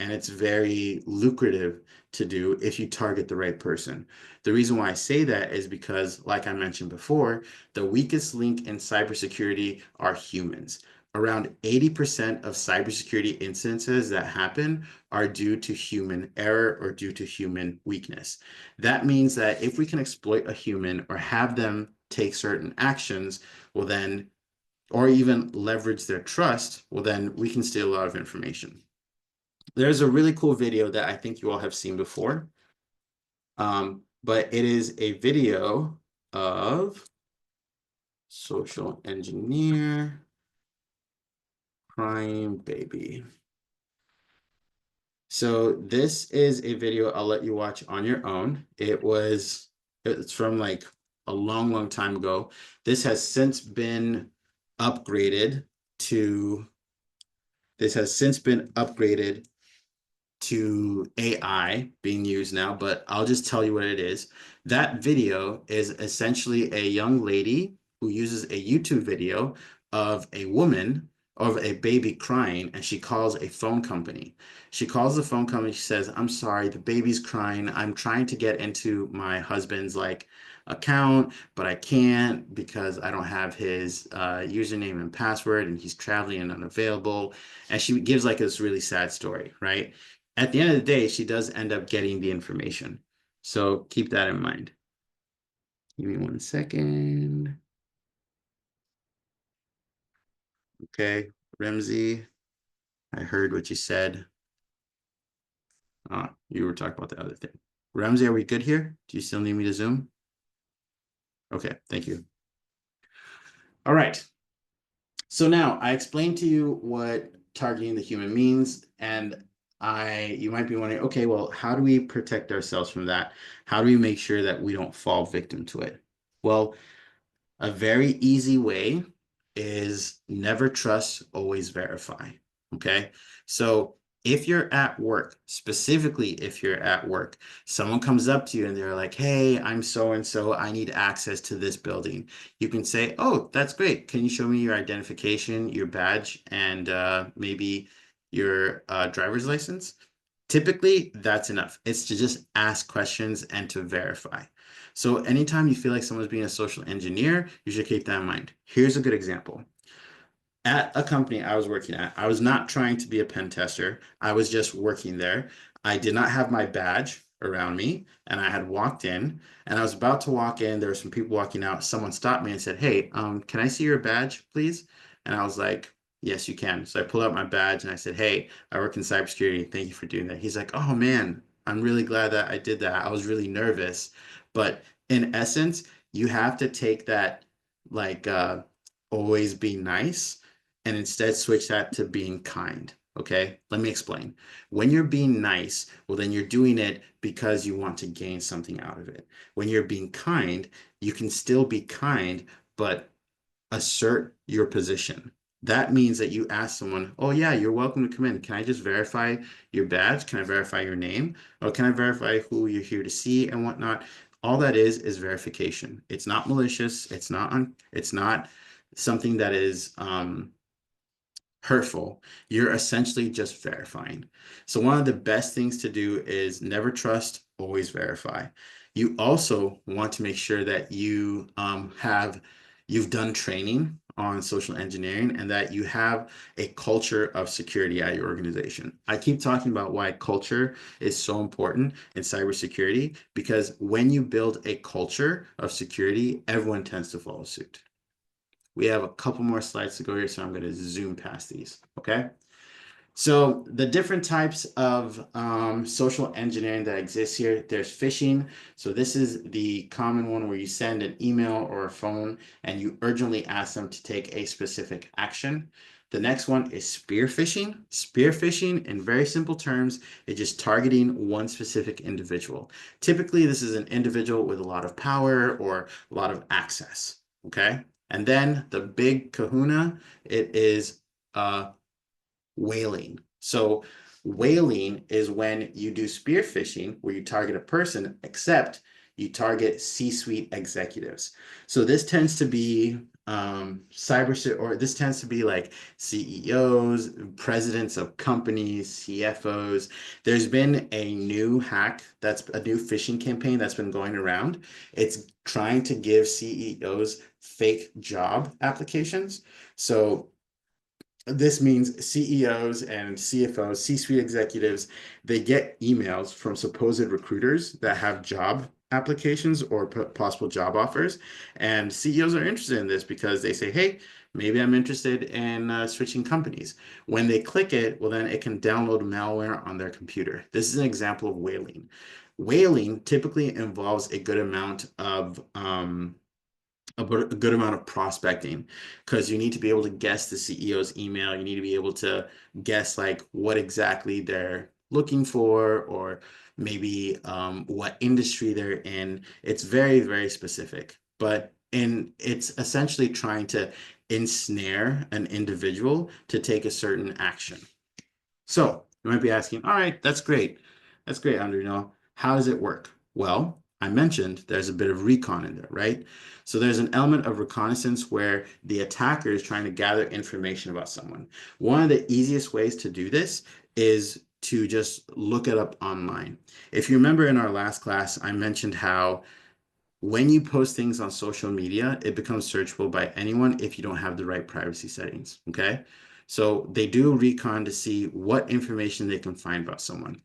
and it's very lucrative to do if you target the right person. The reason why I say that is because, like I mentioned before, the weakest link in cybersecurity are humans. Around 80% of cybersecurity instances that happen are due to human error or due to human weakness. That means that if we can exploit a human or have them take certain actions, well, then, or even leverage their trust, well, then we can steal a lot of information. There's a really cool video that I think you all have seen before, but it is a video of social engineer crying baby. So this is a video I'll let you watch on your own. It's from like a long, long time ago. This has since been upgraded to this has since been upgraded to AI being used now, but I'll just tell you what it is. That video is essentially a young lady who uses a YouTube video of a woman of a baby crying, and she calls a phone company. She calls the phone company. She says, "I'm sorry, the baby's crying. I'm trying to get into my husband's like account, but I can't because I don't have his username and password, and he's traveling and unavailable." And she gives like this really sad story, right? at the end of the day, she does end up getting the information. So keep that in mind. Give me 1 second. Okay, Ramsey, I heard what you said. You were talking about the other thing. Ramsey, are we good here? Do you still need me to zoom? Okay, thank you. All right. So now I explained to you what targeting the human means, and you might be wondering, okay, well, how do we protect ourselves from that? How do we make sure that we don't fall victim to it? Well, a very easy way is never trust, always verify. Okay. So if you're at work, specifically if you're at work, someone comes up to you and they're like, hey, I'm so and so, I need access to this building. You can say, oh, that's great. Can you show me your identification, your badge, and maybe your driver's license? Typically, that's enough. It's to just ask questions and to verify. So anytime you feel like someone's being a social engineer, you should keep that in mind. Here's a good example. At a company I was working at, I was not trying to be a pen tester. I was just working there. I did not have my badge around me, and I had walked in, and I was about to walk in. There were some people walking out. Someone stopped me and said, hey, can I see your badge, please? And I was like, yes, you can. So I pulled out my badge and I said, hey, I work in cybersecurity. Thank you for doing that. He's like, oh man, I'm really glad that I did that. I was really nervous. But in essence, you have to take that like always be nice and instead switch that to being kind. Okay, let me explain. When you're being nice, well, then you're doing it because you want to gain something out of it. When you're being kind, you can still be kind, but assert your position. That means that you ask someone, oh, yeah, you're welcome to come in. Can I just verify your badge? Can I verify your name? Or can I verify who you're here to see and whatnot? All that is verification. It's not malicious. It's not something that is hurtful. You're essentially just verifying. So one of the best things to do is never trust, always verify. You also want to make sure that you've done training on social engineering and that you have a culture of security at your organization. I keep talking about why culture is so important in cybersecurity because when you build a culture of security, everyone tends to follow suit. We have a couple more slides to go here, so I'm going to zoom past these, okay? So the different types of social engineering that exists here, there's phishing. So this is the common one where you send an email or a phone and you urgently ask them to take a specific action. The next one is spear phishing. Spear phishing, in very simple terms, is just targeting one specific individual. Typically, this is an individual with a lot of power or a lot of access, okay? And then the big kahuna, it is whaling. So whaling is when you do spear phishing, where you target a person, except you target C-suite executives. So this tends to be this tends to be like CEOs, presidents of companies, CFOs. There's been a new hack that's a new phishing campaign that's been going around. It's trying to give CEOs fake job applications. So this means CEOs and CFOs, C-suite executives, they get emails from supposed recruiters that have job applications or possible job offers. And CEOs are interested in this because they say, hey, maybe I'm interested in switching companies. When they click it, well, then it can download malware on their computer. This is an example of whaling. Whaling typically involves a good amount of a good amount of prospecting because you need to be able to guess the CEO's email. You need to be able to guess like what exactly they're looking for or maybe what industry they're in. It's very, very specific, but it's essentially trying to ensnare an individual to take a certain action. So you might be asking, all right, that's great. That's great, Andrew. How does it work? Well, I mentioned there's a bit of recon in there, right? So there's an element of reconnaissance where the attacker is trying to gather information about someone. One of the easiest ways to do this is to just look it up online. If you remember in our last class, I mentioned how when you post things on social media, it becomes searchable by anyone if you don't have the right privacy settings, okay? So they do recon to see what information they can find about someone.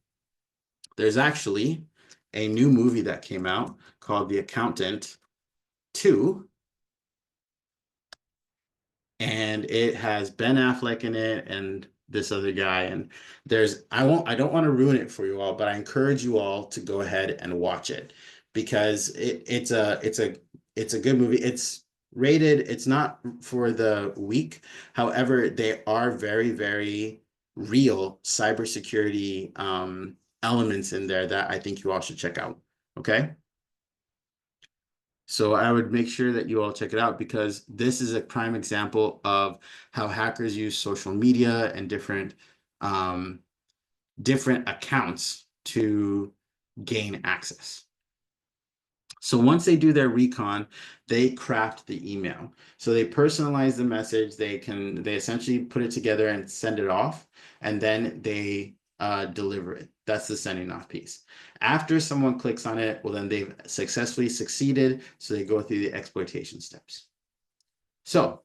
There's actually a new movie that came out called The Accountant 2, and it has Ben Affleck in it and this other guy. And I don't want to ruin it for you all, but I encourage you all to go ahead and watch it because it's a good movie. It's rated, it's not for the weak. However, they are very, very real cybersecurity elements in there that I think you all should check out. Okay. So I would make sure that you all check it out because this is a prime example of how hackers use social media and um, different accounts to gain access. So once they do their recon, they craft the email. So they personalize the message. They essentially put it together and send it off, and then they deliver it. That's the sending off piece. After someone clicks on it, well, then they've successfully succeeded. So they go through the exploitation steps. So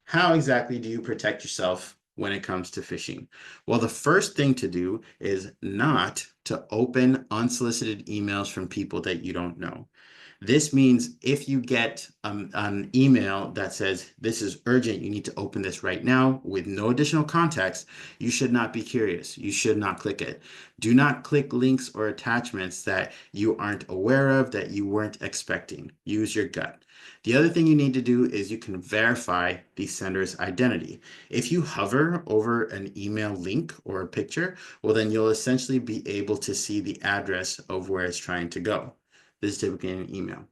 how exactly do you protect yourself when it comes to phishing? Well, the first thing to do is not to open unsolicited emails from people that you don't know. This means if you get an email that says, this is urgent, you need to open this right now with no additional context, you should not be curious. You should not click it. Do not click links or attachments that you aren't aware of, that you weren't expecting. Use your gut. The other thing you need to do is you can verify the sender's identity. If you hover over an email link or a picture, well, then you'll essentially be able to see the address of where it's trying to go. This is typically an email.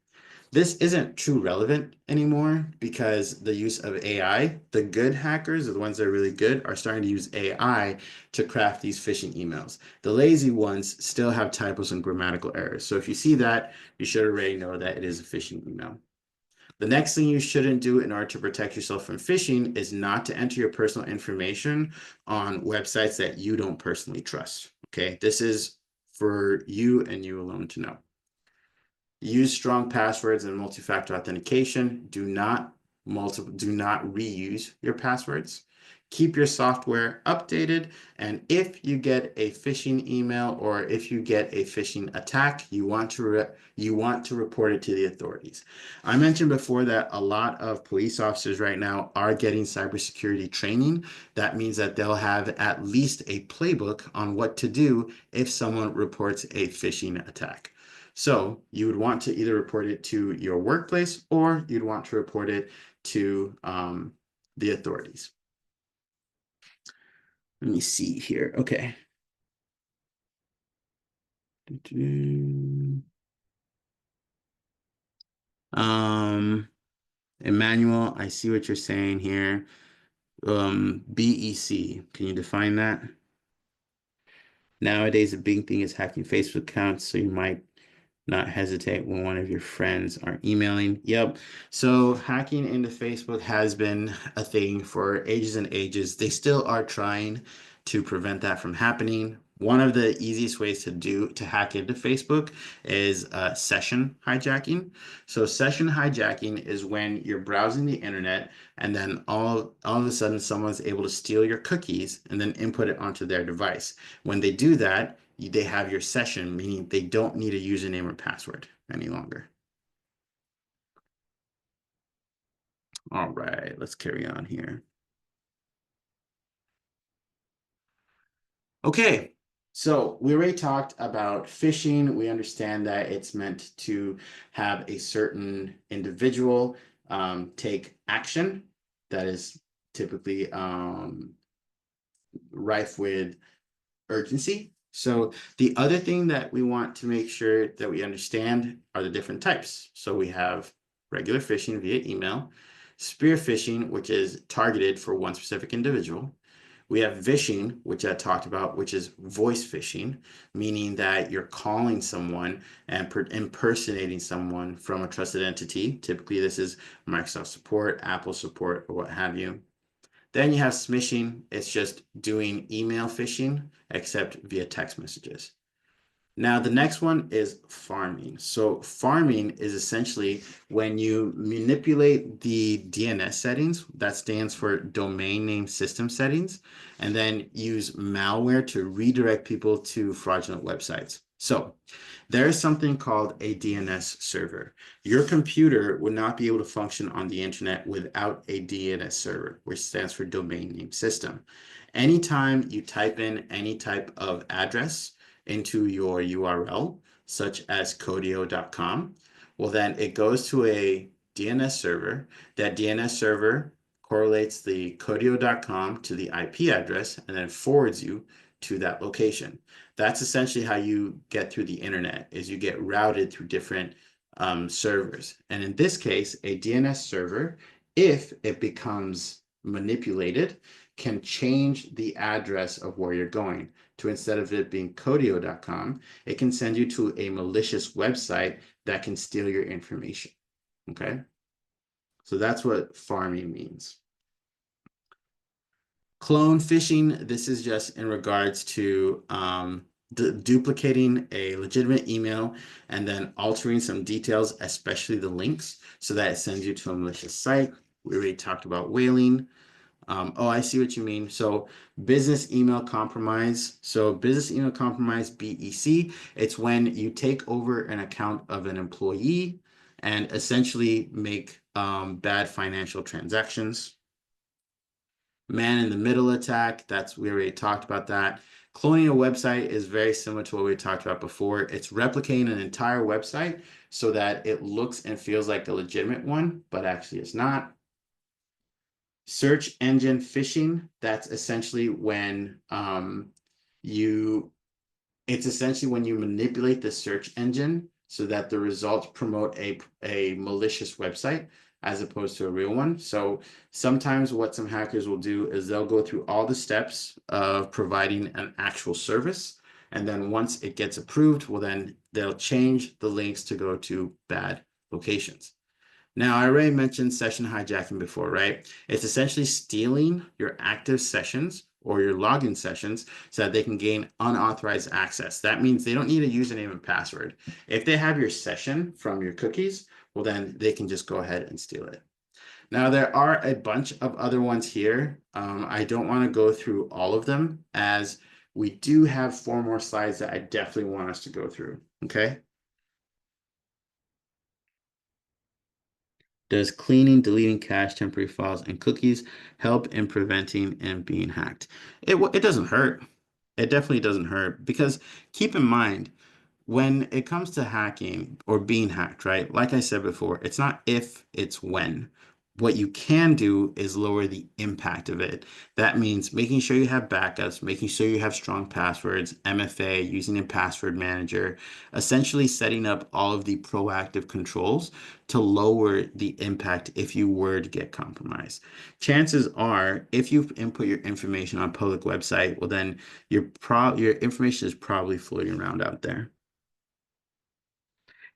This isn't true relevant anymore because the use of AI, the good hackers, or the ones that are really good, are starting to use AI to craft these phishing emails. The lazy ones still have typos and grammatical errors. So if you see that, you should already know that it is a phishing email. The next thing you shouldn't do in order to protect yourself from phishing is not to enter your personal information on websites that you don't personally trust. Okay, this is for you and you alone to know. Use strong passwords and multi-factor authentication. Do not reuse your passwords. Keep your software updated. And if you get a phishing email or if you get a phishing attack, you want to report it to the authorities. I mentioned before that a lot of police officers right now are getting cybersecurity training. That means that they'll have at least a playbook on what to do if someone reports a phishing attack. So you would want to either report it to your workplace or you'd want to report it to the authorities. Let me see here. Okay. Emmanuel, I see what you're saying here. BEC, can you define that? Nowadays, a big thing is hacking Facebook accounts, so you might not hesitate when one of your friends are emailing. Yep. So hacking into Facebook has been a thing for ages and ages. They still are trying to prevent that from happening. One of the easiest ways to hack into Facebook is session hijacking. So session hijacking is when you're browsing the internet and then all of a sudden someone's able to steal your cookies and then input it onto their device. When they do that, they have your session, meaning they don't need a username or password any longer. All right, let's carry on here. Okay, so we already talked about phishing. We understand that it's meant to have a certain individual take action that is typically rife with urgency. So the other thing that we want to make sure that we understand are the different types. So we have regular phishing via email, spear phishing, which is targeted for one specific individual. We have vishing, which I talked about, which is voice phishing, meaning that you're calling someone and impersonating someone from a trusted entity. Typically, this is Microsoft support, Apple support, or what have you. Then you have smishing. It's just doing email phishing, except via text messages. Now, the next one is farming. So, farming is essentially when you manipulate the DNS settings, that stands for domain name system settings, and then use malware to redirect people to fraudulent websites. So, there is something called a DNS server. Your computer would not be able to function on the internet without a DNS server, which stands for domain name system. Anytime you type in any type of address, into your URL, such as codio.com, well, then it goes to a DNS server. That DNS server correlates the codio.com to the IP address and then forwards you to that location. That's essentially how you get through the internet, is you get routed through different servers. And in this case, a DNS server, if it becomes manipulated, can change the address of where you're going to, instead of it being codio.com, it can send you to a malicious website that can steal your information. Okay. So that's what farming means. Clone phishing, this is just in regards to duplicating a legitimate email and then altering some details, especially the links, so that it sends you to a malicious site. We already talked about whaling. Oh, I see what you mean. So business email compromise. So business email compromise, BEC, it's when you take over an account of an employee and essentially make bad financial transactions. Man in the middle attack, we already talked about that. Cloning a website is very similar to what we talked about before. It's replicating an entire website so that it looks and feels like a legitimate one, but actually it's not. Search engine phishing, that's essentially when it's essentially when you manipulate the search engine so that the results promote a malicious website as opposed to a real one. So sometimes what some hackers will do is they'll go through all the steps of providing an actual service. And then once it gets approved, well, then they'll change the links to go to bad locations. Now, I already mentioned session hijacking before, right? It's essentially stealing your active sessions or your login sessions so that they can gain unauthorized access. That means they don't need a username and password. If they have your session from your cookies, well, then they can just go ahead and steal it. Now, there are a bunch of other ones here. I don't want to go through all of them, as we do have 4 more slides that I definitely want us to go through, okay? Does cleaning, deleting cache, temporary files, and cookies help in preventing and being hacked? It doesn't hurt. It definitely doesn't hurt, because keep in mind, when it comes to hacking or being hacked, right? Like I said before, it's not if, it's when. What you can do is lower the impact of it. That means making sure you have backups, making sure you have strong passwords, MFA, using a password manager, essentially setting up all of the proactive controls to lower the impact if you were to get compromised. Chances are, if you input your information on a public website, well, then your information is probably floating around out there.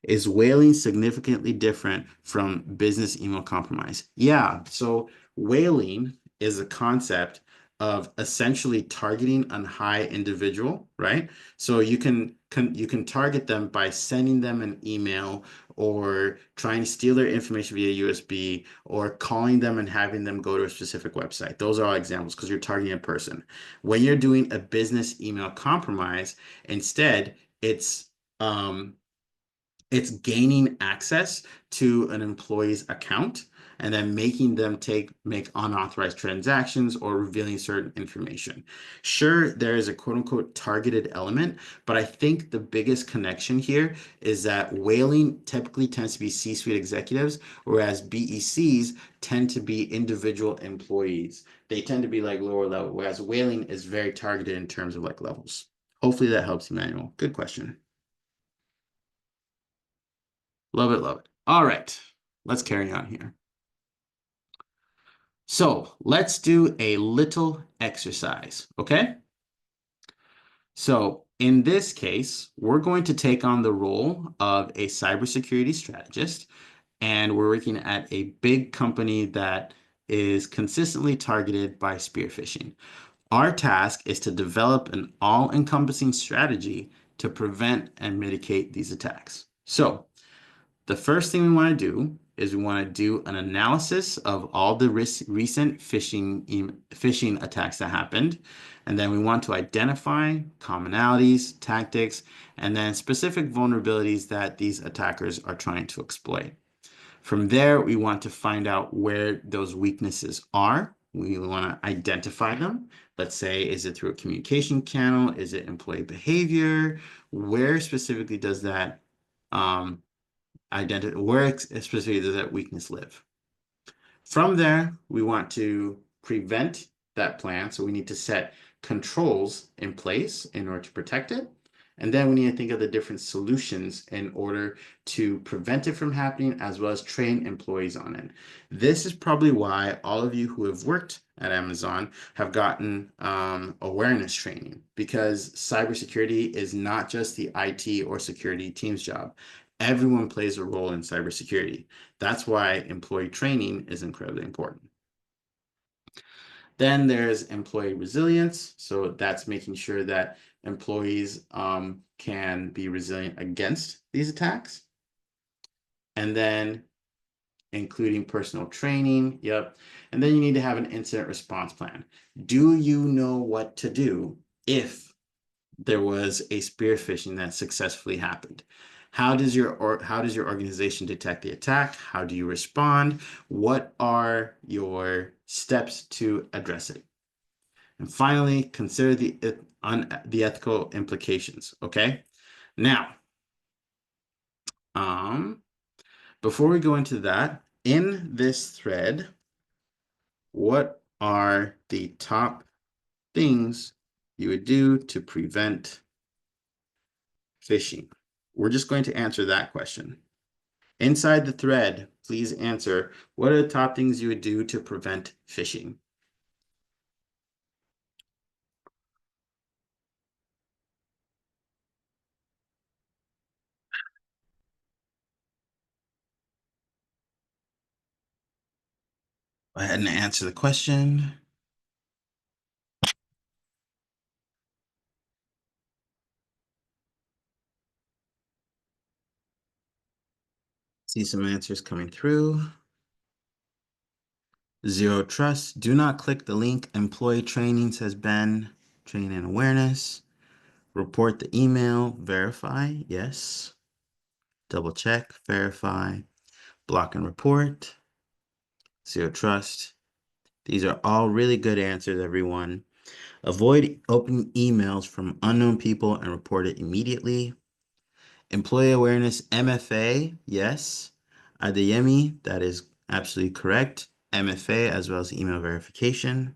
Is whaling significantly different from business email compromise? Yeah, so whaling is a concept of essentially targeting a high individual, right? So you can target them by sending them an email or trying to steal their information via USB or calling them and having them go to a specific website. Those are all examples because you're targeting a person. When you're doing a business email compromise, instead, um, it's gaining access to an employee's account and then making them make unauthorized transactions or revealing certain information. Sure, there is a quote unquote targeted element, but I think the biggest connection here is that whaling typically tends to be C-suite executives, whereas BECs tend to be individual employees. They tend to be like lower level, whereas whaling is very targeted in terms of like levels. Hopefully that helps, Emmanuel. Good question. Love it, love it. All right, let's carry on here. So let's do a little exercise, okay? So in this case, we're going to take on the role of a cybersecurity strategist, and we're working at a big company that is consistently targeted by spear phishing. Our task is to develop an all-encompassing strategy to prevent and mitigate these attacks. So the first thing we want to do is we want to do an analysis of all the recent phishing attacks that happened. And then we want to identify commonalities, tactics, and then specific vulnerabilities that these attackers are trying to exploit. From there, we want to find out where those weaknesses are. We want to identify them. Let's say, is it through a communication channel? Is it employee behavior? Where specifically does that where specifically does that weakness live? From there, we want to prevent that plan. So we need to set controls in place in order to protect it. And then we need to think of the different solutions in order to prevent it from happening, as well as train employees on it. This is probably why all of you who have worked at Amazon have gotten awareness training, because cybersecurity is not just the IT or security team's job. Everyone plays a role in cybersecurity. That's why employee training is incredibly important. Then there's employee resilience. So that's making sure that employees can be resilient against these attacks. And then including personal training. Yep. And then you need to have an incident response plan. Do you know what to do if there was a spear phishing that successfully happened? How does your organization detect the attack? How do you respond? What are your steps to address it? And finally, consider the ethical implications. Okay. Now, before we go into that, in this thread, what are the top things you would do to prevent phishing? We're just going to answer that question. Inside the thread, please answer, what are the top things you would do to prevent phishing? Go ahead and answer the question. See some answers coming through. Zero trust. Do not click the link. Employee training, says Ben. Training and awareness. Report the email. Verify. Yes. Double check. Verify. Block and report. Zero trust. These are all really good answers, everyone. Avoid opening emails from unknown people and report it immediately. Employee awareness, MFA, yes. Adeyemi, that is absolutely correct. MFA as well as email verification.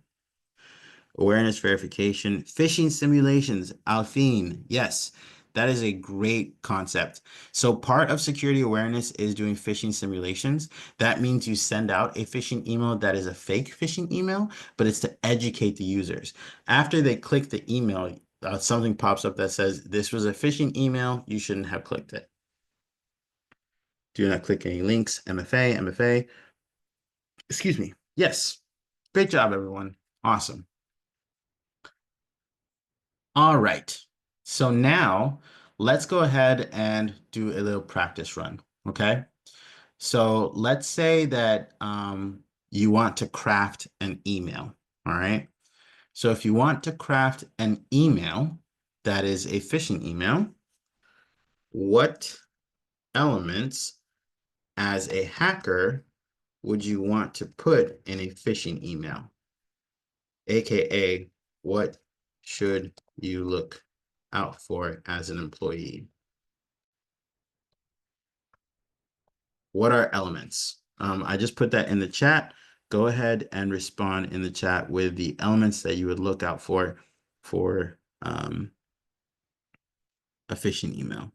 Awareness verification. Phishing simulations, Alfine, yes. That is a great concept. So part of security awareness is doing phishing simulations. That means you send out a phishing email that is a fake phishing email, but it's to educate the users. After they click the email, something pops up that says, this was a phishing email, you shouldn't have clicked it. Do not click any links, MFA, MFA. Excuse me. Yes. Great job, everyone. Awesome. All right. So now let's go ahead and do a little practice run. Okay. So let's say that you want to craft an email. All right. So if you want to craft an email that is a phishing email, what elements as a hacker would you want to put in a phishing email? AKA, what should you look out for as an employee? What are elements? I just put that in the chat. Go ahead and respond in the chat with the elements that you would look out for a phishing email.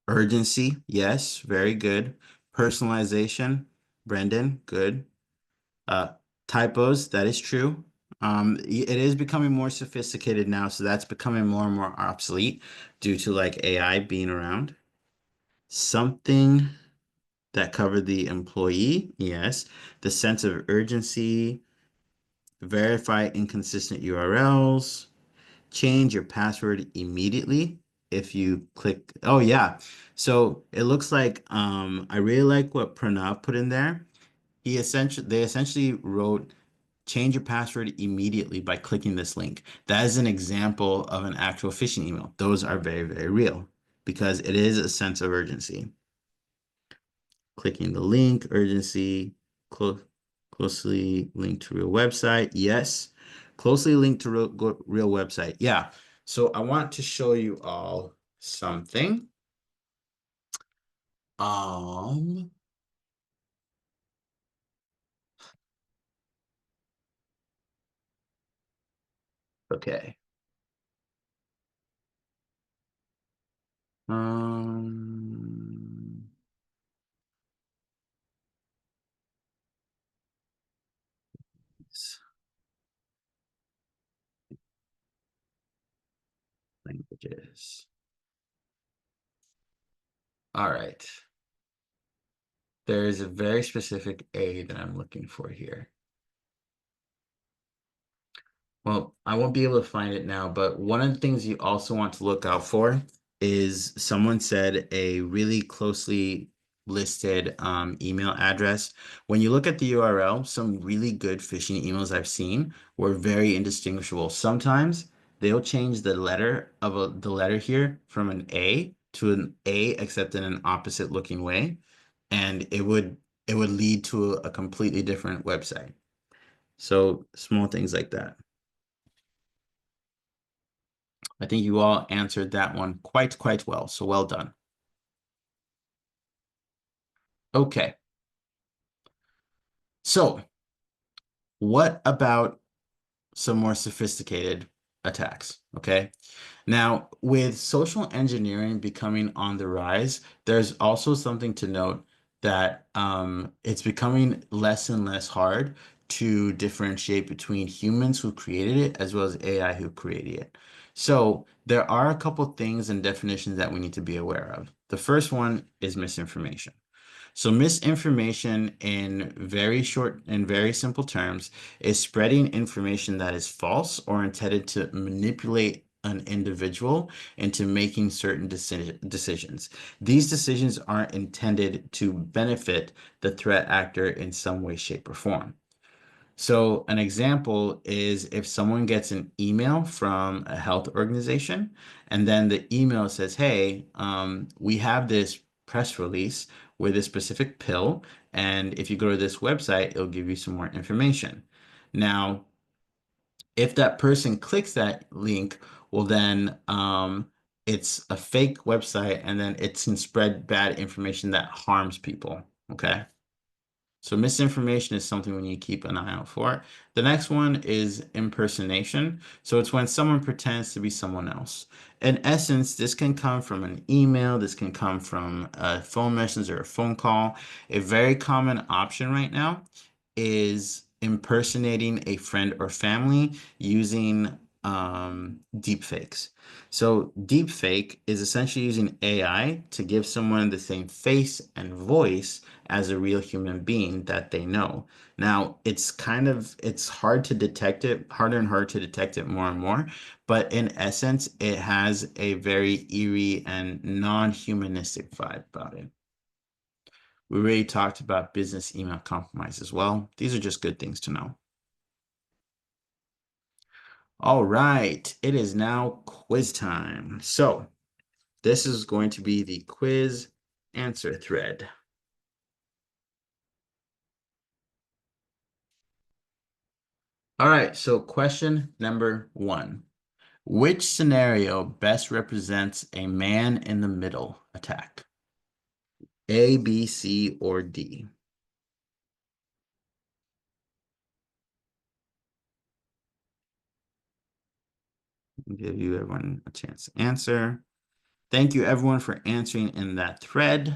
Urgency, yes, very good. Personalization, Brendan, good. Typos, that is true. It is becoming more sophisticated now, so that's becoming more and more obsolete due to like AI being around. Something that covered the employee, yes. The sense of urgency, verify inconsistent URLs, change your password immediately if you click. Oh yeah. So it looks like I really like what Pranav put in there. They essentially wrote change your password immediately by clicking this link. That is an example of an actual phishing email. Those are very, very real because it is a sense of urgency. Clicking the link, urgency, closely linked to real website. Yes, closely linked to real website. Yeah. So I want to show you all something. Um, okay. Um, languages. All right. There is a very specific A that I'm looking for here. Well, I won't be able to find it now, but one of the things you also want to look out for is someone said a really closely listed email address. When you look at the URL, some really good phishing emails I've seen were very indistinguishable. Sometimes they'll change the letter here from an A to an A, except in an opposite looking way, and it would lead to a completely different website. So small things like that. I think you all answered that one quite well, so well done. Okay, so what about some more sophisticated attacks? Okay, now with social engineering becoming on the rise, there's also something to note that it's becoming less and less hard to differentiate between humans who created it as well as AI who created it. So there are a couple things and definitions that we need to be aware of. The first one is misinformation. So misinformation in very simple terms is spreading information that is false or intended to manipulate an individual into making certain decisions. These decisions aren't intended to benefit the threat actor in some way, shape, or form. So an example is if someone gets an email from a health organization, and then the email says, "Hey, we have this press release with a specific pill, and if you go to this website, it'll give you some more information." Now, if that person clicks that link, well then it's a fake website, and then it can spread bad information that harms people. Okay. So misinformation is something we need to keep an eye out for. The next one is impersonation. So it's when someone pretends to be someone else. In essence, this can come from an email, this can come from a phone message or a phone call. A very common option right now is impersonating a friend or family using deep fakes. So deepfake is essentially using AI to give someone the same face and voice as a real human being that they know. Now, it's hard to detect it, harder and harder to detect it more and more, but in essence, it has a very eerie and non-humanistic vibe about it. We already talked about business email compromise as well. These are just good things to know. All right, it is now quiz time. So this is going to be the quiz answer thread. All right, so question number 1. Which scenario best represents a man in the middle attack? A, B, C, or D? I'll give you everyone a chance to answer. Thank you everyone for answering in that thread.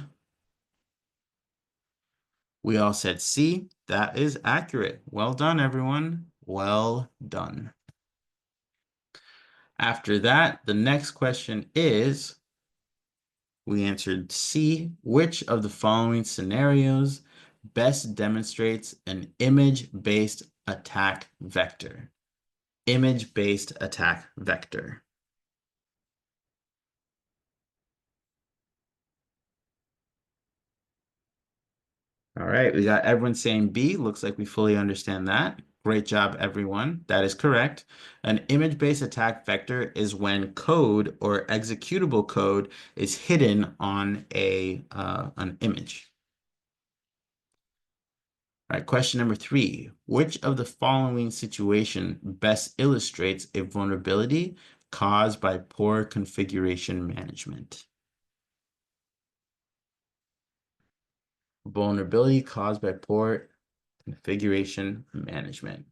We all said C. That is accurate. Well done, everyone. Well done. After that, the next question is, we answered C. Which of the following scenarios best demonstrates an image-based attack vector? Image-based attack vector. All right, we got everyone saying B. Looks like we fully understand that. Great job, everyone. That is correct. An image-based attack vector is when code or executable code is hidden on an image. All right, question number 3. Which of the following situation best illustrates a vulnerability caused by poor configuration management? Vulnerability caused by poor configuration management.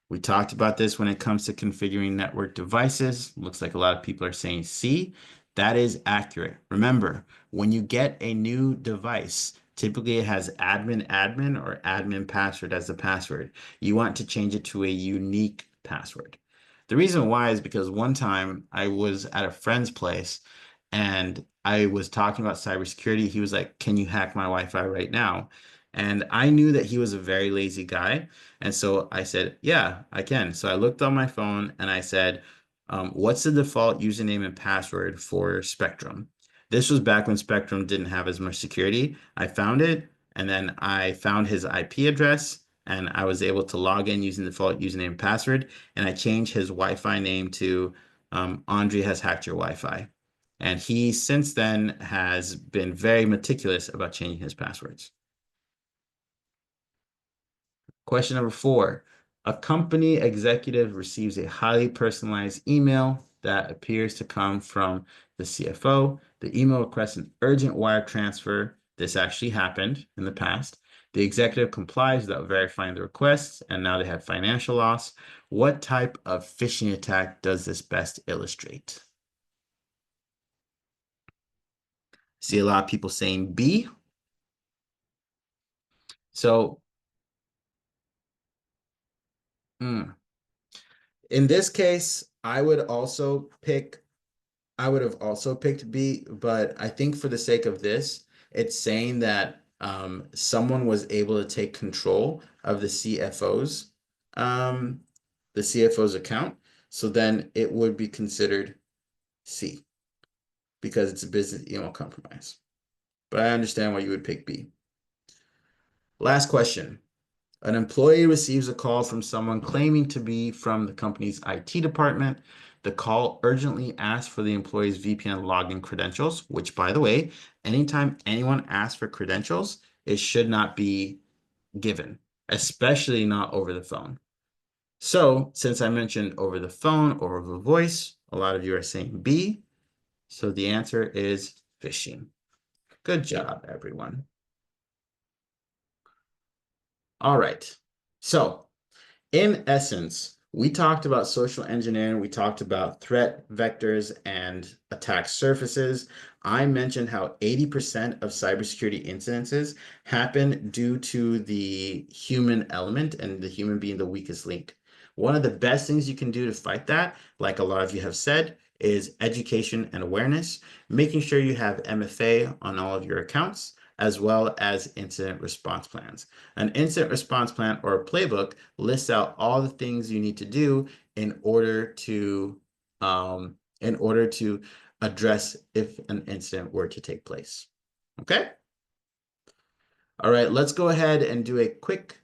We talked about this when it comes to configuring network devices. Looks like a lot of people are saying C. That is accurate. Remember, when you get a new device, typically it has admin or admin password as the password. You want to change it to a unique password. The reason why is because one time I was at a friend's place and I was talking about cybersecurity. He was like, "Can you hack my Wi-Fi right now?" And I knew that he was a very lazy guy. And so I said, yeah, I can. So I looked on my phone and I said, what's the default username and password for Spectrum? This was back when Spectrum didn't have as much security. I found it and then I found his IP address and I was able to log in using the default username and password. And I changed his Wi-Fi name to Andre has hacked your Wi-Fi. And he since then has been very meticulous about changing his passwords. Question number 4. A company executive receives a highly personalized email that appears to come from the CFO. The email requests an urgent wire transfer. This actually happened in the past. The executive complies without verifying the request, and now they have financial loss. What type of phishing attack does this best illustrate? See a lot of people saying B. So, in this case, I would have also picked B, but I think for the sake of this, it's saying that someone was able to take control of um, the CFO's account. So then it would be considered C because it's a business email compromise. But I understand why you would pick B. Last question. An employee receives a call from someone claiming to be from the company's IT department. The call urgently asks for the employee's VPN login credentials, which, by the way, anytime anyone asks for credentials, it should not be given, especially not over the phone. So, since I mentioned over the phone or over voice, a lot of you are saying B. So the answer is phishing. Good job, everyone. All right. So, in essence, we talked about social engineering, we talked about threat vectors and attack surfaces. I mentioned how 80% of cybersecurity incidences happen due to the human element and the human being the weakest link. One of the best things you can do to fight that, like a lot of you have said, is education and awareness, making sure you have MFA on all of your accounts, as well as incident response plans. An incident response plan or a playbook lists out all the things you need to do in order to address if an incident were to take place. Okay? All right, let's go ahead and do a quick